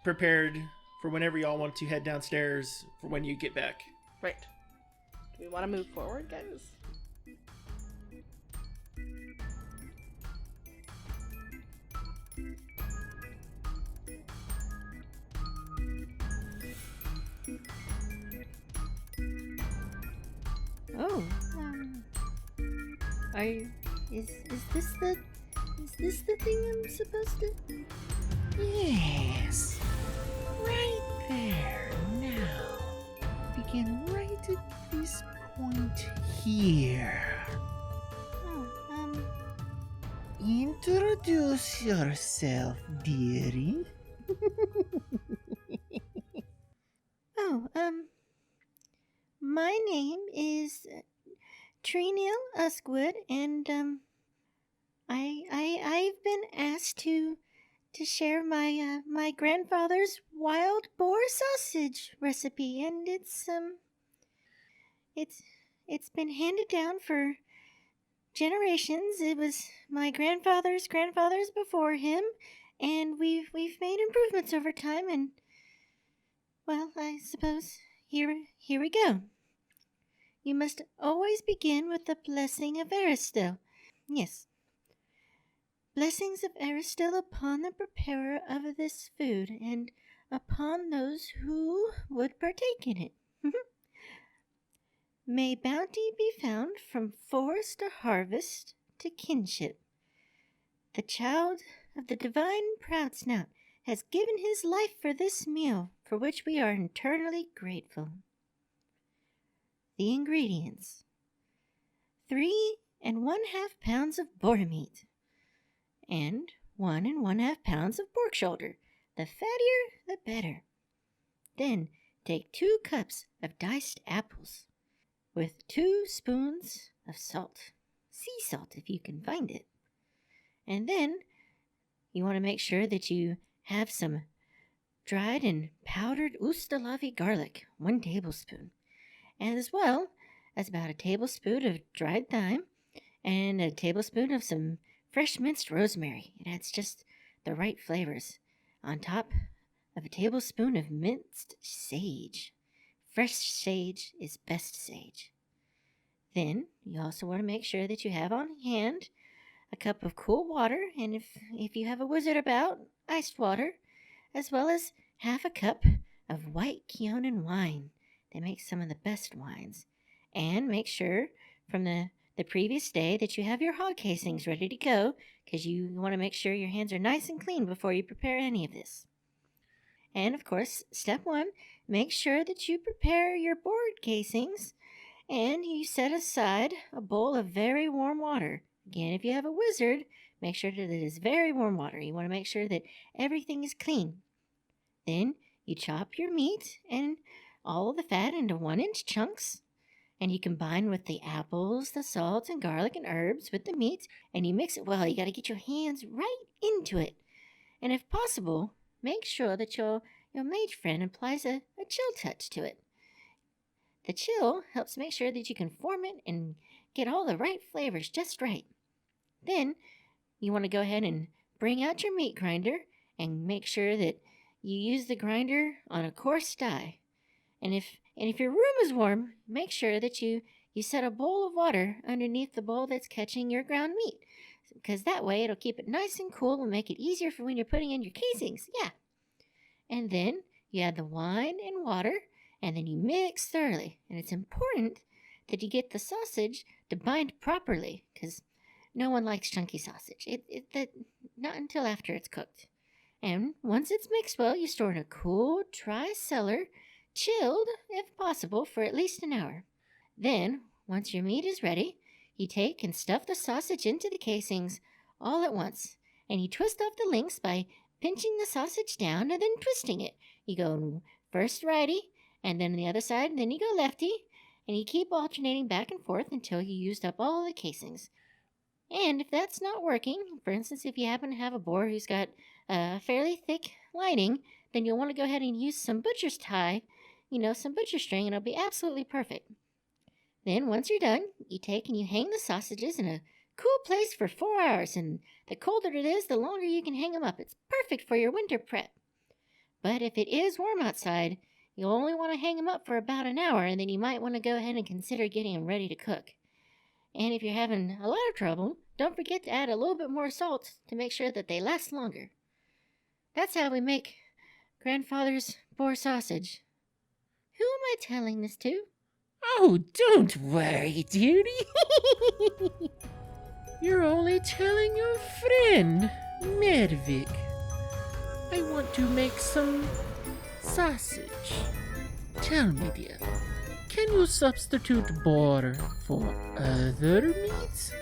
prepared for whenever y'all want to head downstairs for when you get back. Right. Do we want to move forward, guys? Oh, is this the thing I'm supposed to? Yes. Right there. Now, begin right at this point here. Oh, Introduce yourself, dearie. my name is Treenil Uskwood, and I've been asked to share my grandfather's wild boar sausage recipe, and it's been handed down for generations. It was my grandfather's grandfathers before him, and we've made improvements over time, and well, I suppose here we go. You must always begin with the blessing of Aristil. Yes. Blessings of Aristil upon the preparer of this food, and upon those who would partake in it. May bounty be found from forest or harvest to kinship. The child of the divine proud snout has given his life for this meal, for which we are eternally grateful. The ingredients: 3 1/2 pounds of boar meat, and 1 1/2 pounds of pork shoulder. The fattier, the better. Then take 2 cups of diced apples, with 2 spoons of salt, sea salt if you can find it. And then you want to make sure that you have some dried and powdered Ustalavi garlic, 1 tablespoon, and as well as about a tablespoon of dried thyme and a tablespoon of some fresh minced rosemary. It adds just the right flavors. On top of a tablespoon of minced sage. Fresh sage is best sage. Then you also want to make sure that you have on hand a cup of cool water, and if you have a wizard about, iced water, as well as half a cup of white Keonan wine. They make some of the best wines. And make sure from the previous day that you have your hog casings ready to go, because you want to make sure your hands are nice and clean before you prepare any of this. And of course, step 1, make sure that you prepare your board casings and you set aside a bowl of very warm water. Again, if you have a wizard, make sure that it is very warm water. You want to make sure that everything is clean. Then you chop your meat and all the fat into 1-inch chunks, and you combine with the apples, the salt, and garlic and herbs with the meat, and you mix it well. You got to get your hands right into it. And if possible, make sure that your mage friend applies a chill touch to it. The chill helps make sure that you can form it and get all the right flavors just right. Then you want to go ahead and bring out your meat grinder and make sure that you use the grinder on a coarse die. And if your room is warm, make sure that you set a bowl of water underneath the bowl that's catching your ground meat, because that way it'll keep it nice and cool and make it easier for when you're putting in your casings. Yeah. And then you add the wine and water, and then you mix thoroughly. And it's important that you get the sausage to bind properly, because no one likes chunky sausage. Not until after it's cooked. And once it's mixed well, you store in a cool, dry cellar, chilled, if possible, for at least an hour. Then, once your meat is ready, you take and stuff the sausage into the casings all at once, and you twist off the links by pinching the sausage down and then twisting it. You go first righty, and then on the other side, and then you go lefty, and you keep alternating back and forth until you used up all the casings. And if that's not working, for instance, if you happen to have a boar who's got a fairly thick lining, then you'll want to go ahead and use some butcher's tie, some butcher string, and it'll be absolutely perfect. Then, once you're done, you take and you hang the sausages in a cool place for 4 hours, and the colder it is, the longer you can hang them up. It's perfect for your winter prep. But if it is warm outside, you'll only want to hang them up for about an hour, and then you might want to go ahead and consider getting them ready to cook. And if you're having a lot of trouble, don't forget to add a little bit more salt to make sure that they last longer. That's how we make Grandfather's boar sausage. Who am I telling this to? Oh, don't worry, dearie. You're only telling your friend, Mervik. I want to make some sausage. Tell me, dear, can you substitute boar for other meats?